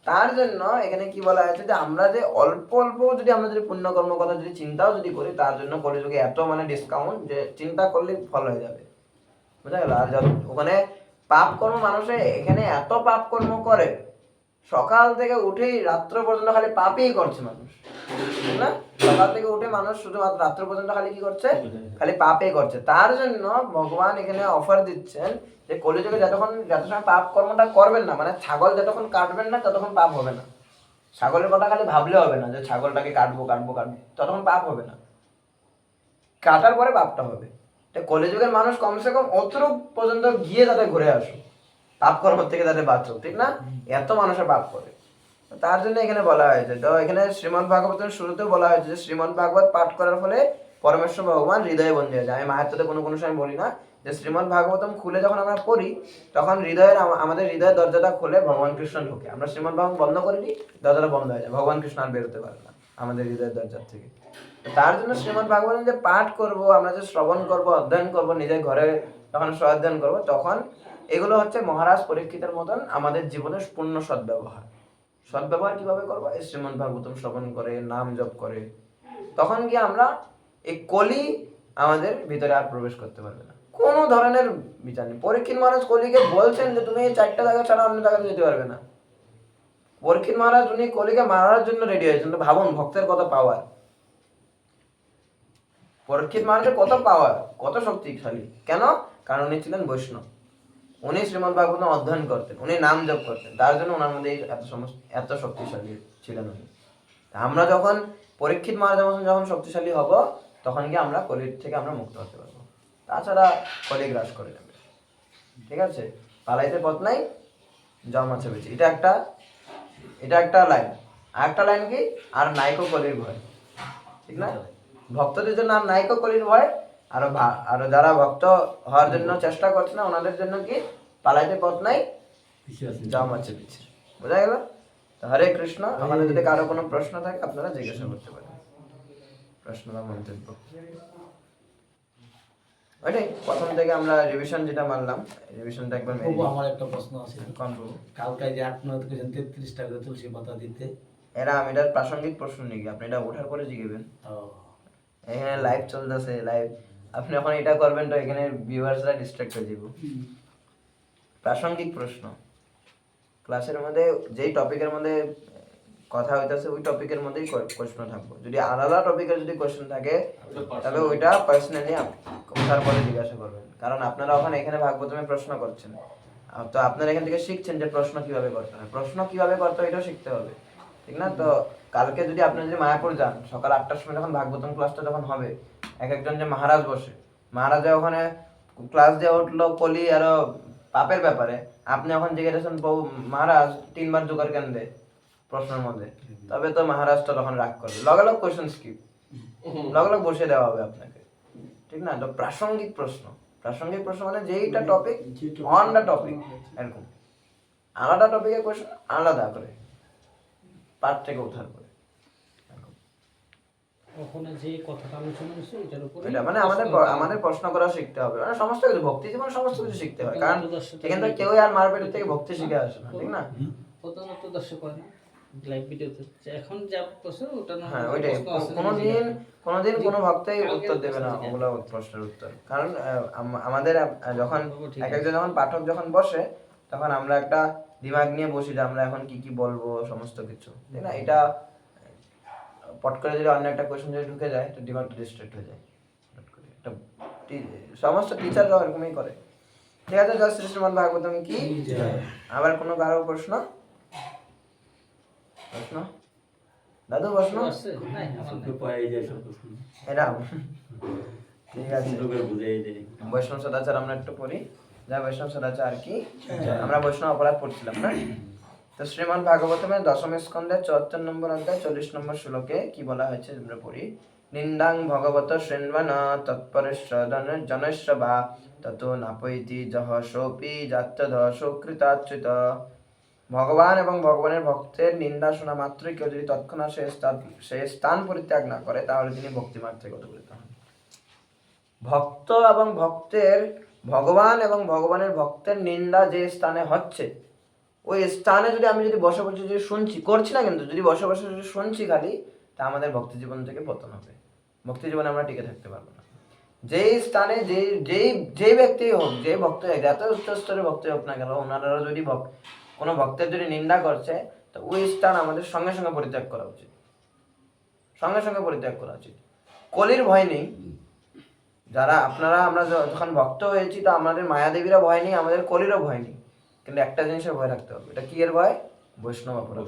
[SPEAKER 1] তার জন্য এখানে কি বলা হয়েছে যে আমরা যে অল্প অল্প যদি আমরা যদি পুণ্যকর্ম কথা যদি চিন্তাও যদি করি, তার জন্য কলিযুগে এত মানে ডিসকাউন্ট যে চিন্তা করলে ফল হয়ে যাবে, বুঝা গেল? আর ওখানে পাপ কর্ম মানুষে এখানে এত পাপ কর্ম করে, সকাল থেকে উঠেই রাত্র পর্যন্ত খালি পাপই করছে মানুষ, ঠিক না? সকাল থেকে উঠে মানুষ শুধুমাত্র রাত্র পর্যন্ত খালি কি করছে? খালি পাপই করছে। তার জন্য ভগবান এখানে অফার দিচ্ছেন যে কলিযুগে যত সময় পাপ কর্মটা করবেন না, মানে ছাগল যতক্ষণ কাটবেন না ততক্ষণ পাপ হবে না। ছাগলের কথা খালি ভাবলে হবে না যে ছাগলটাকে কাটবো, ততক্ষণ পাপ হবে না। কাটার পরে পাপটা হবে। কলিযুগের মানুষ কমসে কম অতটুক পর্যন্ত গিয়ে তাদের ঘুরে আসুক, পাপ কর্ম থেকে তাদের বাঁচুক, ঠিক না? এত মানুষের পাপ করে। তার জন্য এখানে বলা হয়েছে। তো এখানে শ্রীমদ্ ভাগবতের শুরুতেও বলা হয়েছে যে শ্রীমদ্ ভাগবত পাঠ করার ফলে পরমেশ্বর ভগবান হৃদয়ে বন্দী হয়ে যায়। আমি মাহাত্ম্যতে কোনো সময় বলি না যে শ্রীমদ্ ভাগবতম খুলে যখন আমরা পড়ি তখন আমাদের হৃদয়ের দরজাটা খুলে ভগবান কৃষ্ণ ঢুকে। আমরা শ্রীমদ্ ভাগবত বন্ধ করিনি, দরজাটা বন্ধ হয়ে যায়, ভগবান কৃষ্ণ আর বেরোতে পারে না আমাদের হৃদয়ের দরজার থেকে। তার জন্য শ্রীমদ্ ভাগবত যে পাঠ করব, আমরা যে শ্রবণ করব, অধ্যয়ন করব, নিজের ঘরে যখন অধ্যয়ন করব, তখন এগুলো হচ্ছে মহারাজ পরীক্ষিতের মতন আমাদের জীবনের পূর্ণ সদ্ব্যবহার। সদ্ব্যবহার কিভাবে করবো? এই শ্রীমদ্ ভাগবতম শ্রবণ করে, নাম জপ করে, তখন গিয়ে আমরা এই কলি আমাদের ভিতরে আর প্রবেশ করতে পারবে না। কোনো ধরনের বিচার নেই। পরীক্ষিত মহারাজ কলিকে বলছেন যে তুমি এই 4টা জায়গা ছাড়া অন্য জায়গাতে যেতে পারবে না। পরীক্ষিত মহারাজ উনি কলিকে মারার জন্য রেডি হয়েছেন। ভাবুন ভক্তের কত পাওয়ার, পরীক্ষিত মহারাজের কত পাওয়ার, কত শক্তিশালী। কেন? কারণ উনি ছিলেন বৈষ্ণব, উনি শ্রীমদ্ ভাগবতম অধ্যয়ন করতেন, উনি নাম জপ করতেন, তার জন্য ওনার মধ্যে এত শক্তিশালী ছিলেন উনি। আমরা যখন পরীক্ষিত মহারাজ যখন শক্তিশালী হব, তখন গিয়ে আমরা কলির থেকে আমরা মুক্ত হতে পারবো। তাছাড়া কলি গ্রাস করে নেবে, ঠিক আছে? পালাইতে পথ নাই, জম আছে বেশি। এটা একটা লাইন। আর একটা লাইন কি? আর নাইকো কলির ভয়, ঠিক না? ভক্তদের জন্য আর নাইকো কলির ভয়, আরো যারা ভক্ত হওয়ার জন্য চেষ্টা করছে না ওনাদের জন্য কি? পালাইতে পথ নাই, জম আছে পিছে। বোঝা গেল? হরে কৃষ্ণ। আমাদের যদি কারো কোনো প্রশ্ন থাকে আপনারা জিজ্ঞাসা করতে পারেন, প্রশ্ন বা মন্তব্য। ওইটাই প্রথম থেকে আমরা রিভিশন যেটা মারলাম, রিভিশনটা একবার
[SPEAKER 3] আমার একটা প্রশ্ন আছে। কালকে যে 8-9-33টা করে তুলসী পাতা দিতে,
[SPEAKER 1] আমি এটার প্রাসঙ্গিক প্রশ্ন নিই, আপনি এটা ওঠার পরে জিজ্ঞেবেন। এখানে লাইভ চলতেছে, লাইভ আপনি যখন এটা করবেন তো এখানে ভিউয়ার্সরা ডিস্ট্রাক্ট হয়ে যাব। প্রাসঙ্গিক প্রশ্ন ক্লাসের মধ্যে যেই টপিকের মধ্যে কথা হইতেছে ওই টপিকের মধ্যেই প্রশ্ন থাকবে। যদি আলাদা টপিকের যদি কোশ্চেন থাকে তবে ওইটা পার্সোনালি ওঠার পরে জিজ্ঞাসা করবেন। কারণ আপনারা ওখানে এখানে ভাগবতমে প্রশ্ন করছেন, তো আপনারা এখান থেকে শিখছেন যে প্রশ্ন কিভাবে করতে হয়, প্রশ্ন কিভাবে করতে হয় এটাও শিখতে হবে। ঠিক না? তো কালকে যদি আপনি যদি মায়াপুর যান সকাল 8টার সময় যখন ভাগবতম ক্লাসটা যখন হবে, এক একজন যে মহারাজ বসে, মহারাজা ওখানে ক্লাস দিয়ে উঠলো কলি আর পাপের ব্যাপারে, আপনি এখন জিজ্ঞেসেন বহু মহারাজ 3 বার জোগাড় কেন দেয় প্রশ্নের মধ্যে, তবে তো মহারাজটা তখন রাগ করবে, লগে লগ কোয়েশ্চেন স্কিপ, লগে লগ বসে দেওয়া হবে আপনাকে, ঠিক না? তো প্রাসঙ্গিক প্রশ্ন মানে যেইটা টপিক অন দ্য টপিক, এরকম আলাদা টপিকের কোয়েশ্চেন আলাদা করে পাঠ থেকে উদ্ধার করে,
[SPEAKER 2] ওখানে যে কথাটা আলোচনা হচ্ছে এটার উপরে
[SPEAKER 1] এটা মানে আমাদের প্রশ্ন করা শিখতে হবে, মানে সমস্ত কিছু ভক্তি জীবনে সমস্ত কিছু শিখতে হয়, কারণ এখান থেকে কেউই আর মারপেটের থেকে ভক্তি শিখে আসে না, ঠিক না?
[SPEAKER 2] প্রথমত দর্শক করে না লাইভ ভিডিওতে, এখন যা প্রশ্ন ওটা না,
[SPEAKER 1] হ্যাঁ ওইটাই, কোনোদিন কোনো ভক্তই উত্তর দেবে না ওগুলো প্রশ্নের উত্তর, কারণ আমাদের যখন এক একজন যখন পাঠক যখন বসে তখন আমরা একটা দিমাগ নিয়ে বসি যে আমরা এখন কি কি বলবো সমস্ত কিছু, ঠিক না? এটা পট করে যদি অন্য একটা কোয়েশ্চেন যদি ঢুকে যায় তো দিমাগটা ডিস্ট্রাক্ট হয়ে যায়, এটা সমস্ত টিচাররাও এরকমই করে। ঠিক আছে, জয় শ্রী শ্রীমদ্ ভাগবতম কি। আবার কোনো কারো প্রশ্ন দাদু প্রশ্ন
[SPEAKER 2] আছে নাই আমার নাই।
[SPEAKER 1] এরা ঠিক আছে, বৈষ্ণব সদাচার আমরা একটু পড়ি। যা বৈষ্ণব সদাচার কি, আমরা বৈষ্ণব অপরাধ পড়ছিলাম না? তো শ্রীমদ্ ভাগবতমের 10ম স্কন্ধে 74 নম্বর অধ্যায় 40 নম্বর শ্লোকে কি বলা হয়েছে আমরা পড়ি। নিন্দাং ভগবত শৃণ্বন তৎপরস্য জনস্য বা ততো নাপৈতি জহ সোপি জাত্যধ সুকৃতাচ্যুত। ভগবান এবং ভগবানের ভক্তের নিন্দা শোনা মাত্রই কেউ যদি তৎক্ষণাৎ সে স্থান পরিত্যাগ না করে তাহলে তিনি ভক্তিমার্গ থেকে অতিক্রান্ত হন। ভক্ত এবং ভক্তের, ভগবান এবং ভগবানের ভক্তের নিন্দা যে স্থানে হচ্ছে ওই স্থানে যদি আমি যদি বসে বসে যদি শুনছি, করছি না কিন্তু যদি বসে বসে যদি শুনছি খালি, তা আমাদের ভক্তি জীবন থেকে পতন হবে, ভক্তি জীবনে আমরা টিকে থাকতে পারবো না। যেই স্থানে যেই ব্যক্তি হোক, যে ভক্ত হোক, যত উচ্চ স্তরের ভক্ত হোক না কেন, ওনারা যদি কোনো ভক্তের যদি নিন্দা করছে তো ওই স্থান আমাদের সঙ্গে সঙ্গে পরিত্যাগ করা উচিত, সঙ্গে সঙ্গে পরিত্যাগ করা উচিত। কলির ভয় নেই, যারা আমরা যখন ভক্ত হয়েছি তো আমাদের মায়াদেবীরা ভয় নেই, আমাদের কলিরও ভয় নেই, কিন্তু একটা জিনিসের ভয় রাখতে হবে, এটা কি এর ভয়? বৈষ্ণব অপরাধ।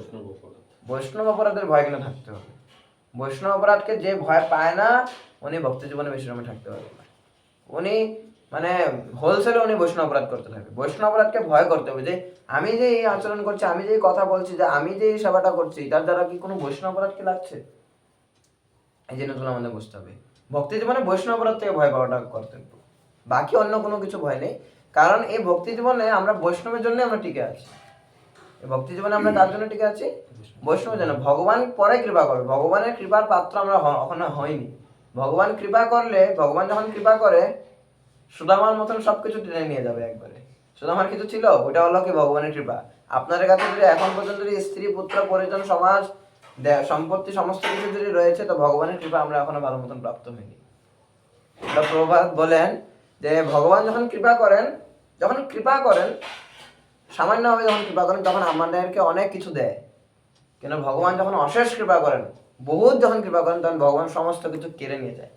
[SPEAKER 1] বৈষ্ণব অপরাধের ভয় কিন্তু থাকতে হবে। বৈষ্ণব অপরাধকে যে ভয় পায় না উনি ভক্তি জীবনে বেশি সময় থাকতে পারবে না, উনি মানে হোলসেলে উনি বৈষ্ণব অপরাধ করতে থাকবে। বৈষ্ণব অপরাধকে ভয় করতে হবে যে আমি যে এই আচরণ করছি, আমি যে কথা বলছি, যে আমি যে এই সেবাটা করছি, তার দ্বারা কি কোনো বৈষ্ণব অপরাধ কি লাগছে? এই জিনিসগুলো আমাদের বুঝতে হবে। ভক্তি জীবনে বৈষ্ণব অপরাধ থেকে ভয় পাওয়াটা কর্তব্য, বাকি অন্য কোনো কিছু ভয় নেই। কারণ এই ভক্তি জীবনে আমরা বৈষ্ণবের জন্য আমরা টিকে আছি। এই ভক্তি জীবনে আমরা কার জন্য টিকে আছি? বৈষ্ণবের জন্য। ভগবান পরে কৃপা করবে, ভগবানের কৃপার পাত্র আমরা এখনো হইনি। ভগবান কৃপা করলে, ভগবান যখন কৃপা করে সুদামার মতন সবকিছু টেনে নিয়ে যাবে একবারে। সুদামার কিছু ছিল, ওটা হলো কি ভগবানের কৃপা। আপনাদের কাছে যদি এখন পর্যন্ত যদি স্ত্রী, পুত্র, পরিজন, সমাজ, সম্পত্তি সমস্ত কিছু যদি রয়েছে তো ভগবানের কৃপা আমরা এখনো ভালো মতন প্রাপ্ত হইনি। প্রভাত বলেন যে ভগবান যখন কৃপা করেন সামান্যভাবে যখন কৃপা করেন তখন আমাদেরকে অনেক কিছু দেয়, কিন্তু ভগবান যখন অশেষ কৃপা করেন, বহুত যখন কৃপা করেন, তখন ভগবান সমস্ত কিছু কেড়ে নিয়ে যায়।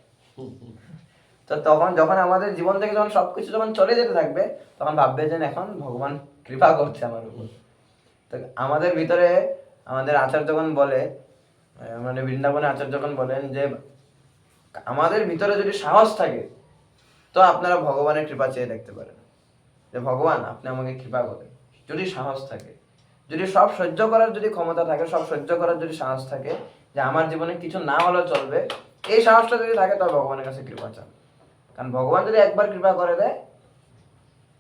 [SPEAKER 1] তো তখন যখন আমাদের জীবন থেকে যখন সবকিছু যখন চলে যেতে থাকবে তখন ভাববে যে এখন ভগবান কৃপা করছে আমার উপর। তো আমাদের ভিতরে আমাদের আচার্যগণ বলে, মানে বৃন্দাবনে আচার্যগণ বলেন যে আমাদের ভিতরে যদি সাহস থাকে তো আপনারা ভগবানের কৃপা চেয়ে দেখতে পারেন, যে ভগবান আপনি আমাকে কৃপা করেন। যদি সাহস থাকে, যদি সব সহ্য করার যদি ক্ষমতা থাকে, সব সহ্য করার যদি সাহস থাকে, যে আমার জীবনে কিছু না হলেও চলবে, এই সাহসটা যদি থাকে তবে ভগবানের কাছে কৃপা চান। কারণ ভগবান যদি একবার কৃপা করে দেয়,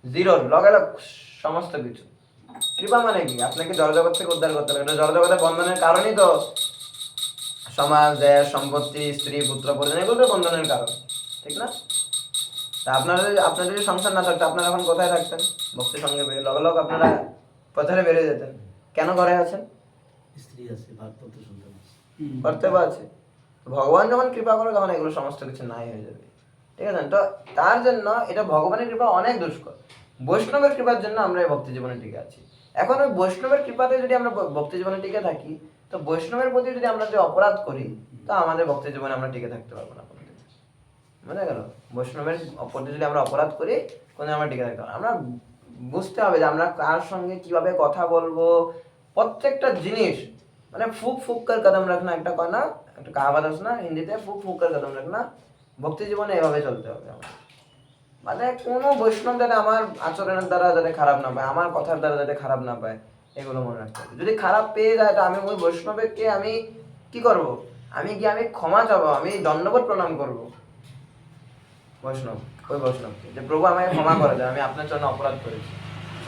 [SPEAKER 1] জিরোর লগে লগ সমস্ত কিছু। কৃপা মানে কি? আপনাকে জড়জগৎ থেকে উদ্ধার করতে হবে। জড়জগতের বন্ধনের কারণই তো সমাজ, দেশ, সম্পত্তি, স্ত্রী, পুত্র, পরিজন, এগুলো তো বন্ধনের কারণ, ঠিক না? তা আপনার যদি সংসার না থাকতো আপনারা এখন কোথায় থাকতেন? ভক্তি সঙ্গে বেরিয়ে লগ লগ আপনারা প্রচারে বেরিয়ে যেতেন। কেন ঘরে আছেন?
[SPEAKER 3] স্ত্রী আছে, ভাগবত সন্তান আছে,
[SPEAKER 1] কর্তব্য আছে। ভগবান যখন কৃপা করে তখন এগুলো সমস্ত কিছু নাই হয়ে যাবে, ঠিক আছে? তো তার জন্য এটা ভগবানের কৃপা অনেক দুষ্কর। বৈষ্ণবের কৃপার জন্য আমরা এই ভক্তি জীবনে টিকে আছি। এখন ওই বৈষ্ণবের কৃপাতে যদি আমরা ভক্তি জীবনে টিকে থাকি, তো বৈষ্ণবের প্রতি যদি আমরা যে অপরাধ করি তো আমাদের ভক্তি জীবনে আমরা টিকে থাকতে পারবো না। বুঝা গেল? বৈষ্ণবের প্রতি যদি আমরা অপরাধ করি কোনো আমরা টিকে থাকতে পারবো। আমরা বুঝতে হবে যে আমরা কার সঙ্গে কিভাবে কথা বলবো, প্রত্যেকটা জিনিস মানে फूक फूक कर कदम रखना একটা কয় না, একটা কাহাবাত আছে না হিন্দিতে, फूक फूक कर कदम रखना। ভক্তি জীবনে এভাবে চলতে হবে আমার। মানে কোনো বৈষ্ণব যাতে আমার আচরণের দ্বারা যাতে খারাপ না পায়, আমার কথার দ্বারা যাতে খারাপ না পায়, এগুলো মনে রাখতে হবে। যদি খারাপ পেয়ে যায় তো আমি ওই বৈষ্ণবকে আমি কি করব, আমি ক্ষমা চাবো, আমি দণ্ডবোধ প্রণাম করব বৈষ্ণব, ওই বৈষ্ণবকে, যে প্রভু আমাকে ক্ষমা করে দেয়, আমি আপনার জন্য অপরাধ করেছি।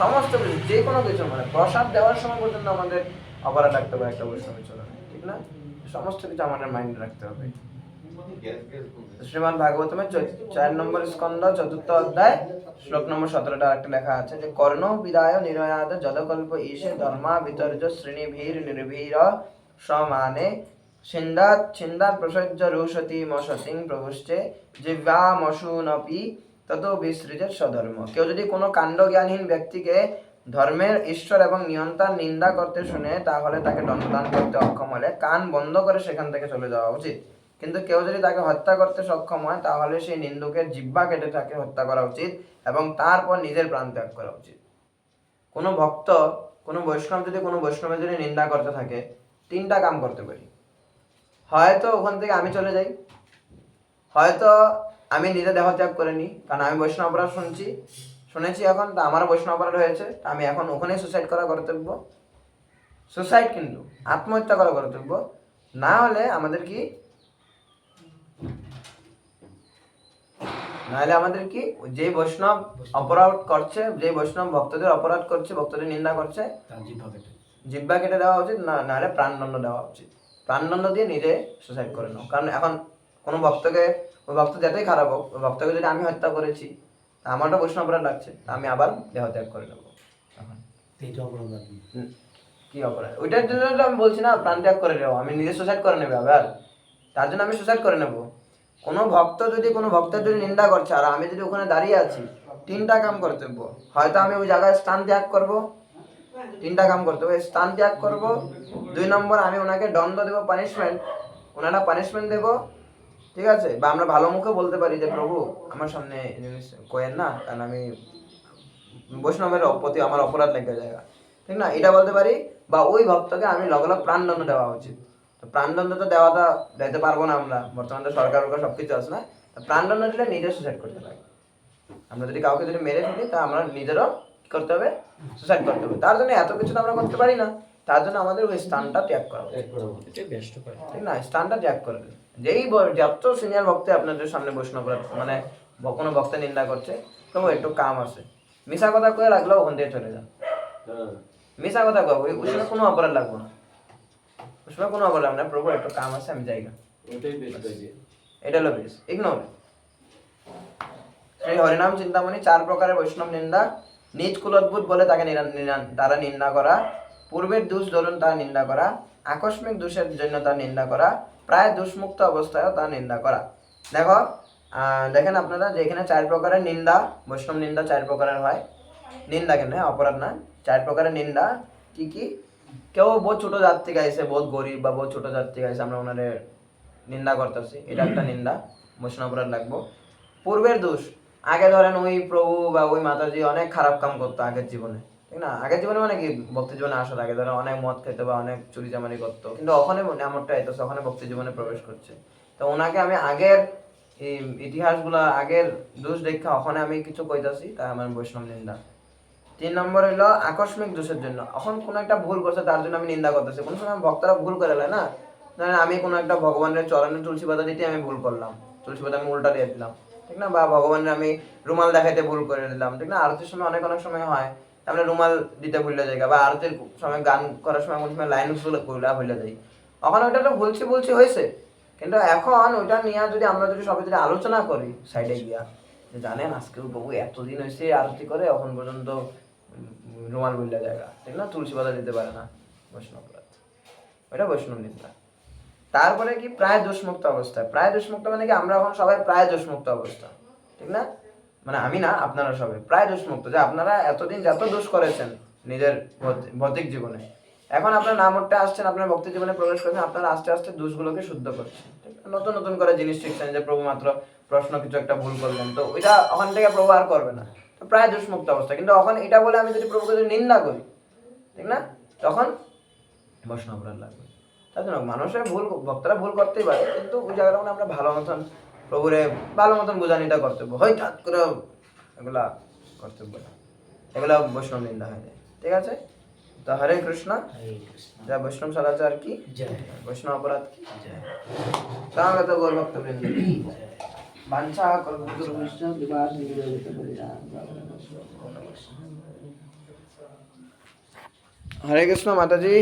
[SPEAKER 1] সমস্ত কিছু, যে কোনো কিছু, মানে প্রসাদ দেওয়ার সময় পর্যন্ত আমাদের অপরাধ রাখতে হবে একটা বৈষ্ণবের চরণে, ঠিক না? সমস্ত কিছু আমাদের মাইন্ডে রাখতে হবে। শ্রীমদ্ ভাগবতমের 4 নম্বর স্কন্ধ 4th অধ্যায় শ্লোক নম্বর 17টা একটা লেখা আছে যে কর্ণ বিদায় নিরয়াদ জলকল্প ঈশে ধর্মা বিতর্য শ্রেণীভীর নির্ভীর সমানে ছিন্দাত ছিন্দাত প্রসজ্য রুষতি মসতিং প্রভুশ্চে জিহ্বামসূনপি ততো বিসৃজেত স্বধর্ম। কেউ যদি কোনো কাণ্ডজ্ঞানহীন ব্যক্তিকে ধর্মের ঈশ্বর এবং নিয়ন্তার নিন্দা করতে শুনে তাহলে তাকে দণ্ডদান করতে অক্ষম হলে কান বন্ধ করে সেখান থেকে চলে যাওয়া উচিত। কিন্তু কেউ যদি তাকে হত্যা করতে সক্ষম হয় তাহলে সেই নিন্দুকের জিহ্বা কেটে তাকে হত্যা করা উচিত এবং তারপর নিজের প্রাণ ত্যাগ করা উচিত। কোনো ভক্ত, কোনো বৈষ্ণব যদি কোনো বৈষ্ণবের যদি নিন্দা করতে থাকে, 3টা কাম করতে পারি। হয়তো ওখান থেকে আমি চলে যাই, হয়তো আমি নিজে দেহ ত্যাগ করে নিই, কারণ আমি বৈষ্ণব অপরাধ শুনেছি এখন, তা আমারও বৈষ্ণব অপরাধ হয়েছে, আমি এখন ওখানেই সুসাইড করা কর্তব্য, সুসাইড কিন্তু আত্মহত্যা করা কর্তব্য। না হলে আমাদের কি, নাহলে আমাদের কি, যে বৈষ্ণব অপরাধ করছে, যে বৈষ্ণব ভক্তদের অপরাধ করছে, ভক্তদের নিন্দা করছে, জিহ্বা কেটে দেওয়া উচিত, না নাহলে প্রাণদণ্ড দেওয়া উচিত। প্রাণদণ্ড দিয়ে নিজে সুসাইড করে নাও। কারণ এখন কোনো ভক্তকে, ওই ভক্ত যতই খারাপ হোক, ওই ভক্তকে যদি আমি হত্যা করেছি, আমারটা বৈষ্ণব অপরাধ লাগছে, আমি আবার দেহ ত্যাগ করে নেবো। কি অপরাধ? ওইটার জন্য তো আমি বলছি না প্রাণ ত্যাগ করে নেবো, আমি নিজে সুসাইড করে নেবে আবার, তার জন্য আমি সুসাইড করে নেবো। কোনো ভক্ত যদি কোনো ভক্তের যদি নিন্দা করছে আর আমি যদি ওখানে দাঁড়িয়ে আছি, 3টা কাম কর্তব্য। হয়তো আমি ওই জায়গায় স্থান ত্যাগ করব, 3টা কাম করতে হবে, স্থান ত্যাগ করব। 2 নম্বর আমি ওনাকে দণ্ড দেবো, পানিশমেন্ট, ওনারা পানিশমেন্ট দেবো, ঠিক আছে? বা আমরা ভালো মুখে বলতে পারি যে প্রভু আমার সামনে কোয়েন না, কারণ আমি বৈষ্ণবের প্রতি আমার অপরাধ লেগে যায়, ঠিক না? এটা বলতে পারি। বা ওই ভক্তকে আমি লগে লগ প্রাণদণ্ড দেওয়া উচিত। তো প্রাণদণ্ড তো দেওয়াটা দিতে পারবো না আমরা, বর্তমানে সরকার সবকিছু আছে না, প্রাণদণ্ড দিলে নিজে সুসাইড করতে লাগে। আমরা যদি কাউকে যদি মেরে ফেলি তা আমরা নিজেরও কি করতে হবে, সুসাইড করতে হবে। তার জন্য এত কিছু তো আমরা করতে পারি না, তার জন্য আমাদের ওই স্থানটা ত্যাগ করা উচিত, ঠিক না? স্থানটা ত্যাগ করে দিন। যেই যত সিনিয়র ভক্ত আপনাদের সামনে বৈষ্ণব মানে কোনো ভক্ত নিন্দা করছে, তো একটু কাম আছে, মিশা কথা কয়ে লাগলো ওখান থেকে চলে যান। মিশা কথা কব, ওই সময় কোনো অপরাধ লাগবো না, ওই সময় কোনো অপরাধ না, প্রভু একটু কাম আছে আমি যাই না, এটা হলো বেশ। ইগনোর। শ্রী হরিনাম চিন্তামণি 4 প্রকারের বৈষ্ণব নিন্দা: নিজ কুলোদ্ভূত বলে তাকে তারা নিন্দা করা, পূর্বের দোষ ধরুন তার নিন্দা করা, আকস্মিক দোষের জন্য তার নিন্দা করা, প্রায় দোষমুক্ত অবস্থায়ও তার নিন্দা করা। দেখো দেখেন আপনারা যে এখানে 4 প্রকারের নিন্দা, বৈষ্ণব নিন্দা 4 প্রকারের হয়। নিন্দা কেন, অপরাধ না, 4 প্রকারের নিন্দা কি কি? কেউ বহুত ছোট জাত থেকে আইসে, বহুত গরিব বা বহুত ছোট জাত থেকে আইসে, আমরা ওনারে নিন্দা করতেছি, এটা একটা নিন্দা, বৈষ্ণব অপরাধ লাগবো। পূর্বের দোষ, আগে ধরেন ওই প্রভু বা ওই মাতাজি অনেক খারাপ কাম করতো আগের জীবনে, ঠিক না? আগের জীবনে মানে কি, ভক্তি জীবনে আসার আগে ধরেন অনেক মদ খেতে বা অনেক চুরি চামারি করতো, কিন্তু ওখানে এমনটা আইতেছে, ওখানে ভক্তি জীবনে প্রবেশ করছে। তো ওনাকে আমি আগের ইতিহাসগুলা, আগের দোষ দেখা ওখানে আমি কিছু কইতাছি, তাই আমার বৈষ্ণব নিন্দা। 3 নম্বর হইলো আকস্মিক দোষের জন্য, এখন কোনো একটা ভুল করছে তার জন্য আমি নিন্দা করতেছি। কোনো সময় ভক্তরা ভুল করে না, ধরেন আমি কোনো একটা ভগবানের চরণে তুলসী পাতা দিতে আমি ভুল করলাম, তুলসী পাতা আমি উল্টা দিয়ে দিলাম, ঠিক না? বা ভগবানের আমি রুমাল দেখাইতে ভুল করে দিলাম, ঠিক না? আরতির সময় অনেক সময় হয় আমরা রুমাল দিতে ভুলে যাই, বা আরতির সময় গান করার সময় কোনো সময় লাইন ভুলে যাই, ওখানে ওইটা তো বলছি হয়েছে, কিন্তু এখন ওইটা নিয়ে যদি আমরা যদি সবাই যদি আলোচনা করি সাইডে গিয়া, যে জানেন আজকেও বাবু এতদিন হয়েছে আরতি করে এখন পর্যন্ত রুমাল বললে জায়গা, ঠিক না? তুলসী পাতা দিতে পারে না, বৈষ্ণব অপরাধ, ওইটা বৈষ্ণব নিন্দা। তারপরে কি, প্রায় দোষমুক্ত অবস্থা। প্রায় দোষমুক্ত মানে কি, আমরা এখন সবাই প্রায় দোষমুক্ত অবস্থা, ঠিক না? মানে আমি না, আপনারা সবাই প্রায় দোষমুক্ত, যে আপনারা এতদিন যত দোষ করেছেন নিজের ভৌতিক জীবনে, এখন আপনার নামটা আসছেন, আপনার ভক্তি জীবনে প্রবেশ করেছেন, আপনারা আস্তে আস্তে দোষগুলোকে শুদ্ধ করছেন, নতুন নতুন করে জিনিস শিখছেন, যে প্রভু মাত্র প্রশ্ন কিছু একটা ভুল করলেন, তো ওইটা ওখান থেকে প্রভু আর করবে না, তো প্রায় দোষমুক্ত অবস্থা। কিন্তু এখন এটা বলে আমি যদি প্রভুকে যদি নিন্দা করি, ঠিক না, তখন বৈষ্ণব অপরাধ লাগবে। তার জন্য মানুষের ভুল, ভক্তরা ভুল করতেই পারে, কিন্তু ওই জায়গাটা মানে আমরা ভালো মতন প্রভুরে ভালো মতন বোঝানিটা কর্তব্য, হঠাৎ করে এগুলা কর্তব্য না, এগুলা বৈষ্ণব নিন্দা হয়ে যায়। ঠিক আছে, তো হরে কৃষ্ণ।
[SPEAKER 3] হরে কৃষ্ণ।
[SPEAKER 1] যা বৈষ্ণব সদাচার কি,
[SPEAKER 3] জয়
[SPEAKER 1] বৈষ্ণব অপরাধ কি,
[SPEAKER 3] জয়
[SPEAKER 1] তাহলে গৌর ভক্তবৃন্দ
[SPEAKER 3] জয়।
[SPEAKER 1] বাঞ্ছা কল্পতরুভ্যশ্চ কৃপা সিন্ধুভ্যো হরে কৃষ্ণ মাতাজি।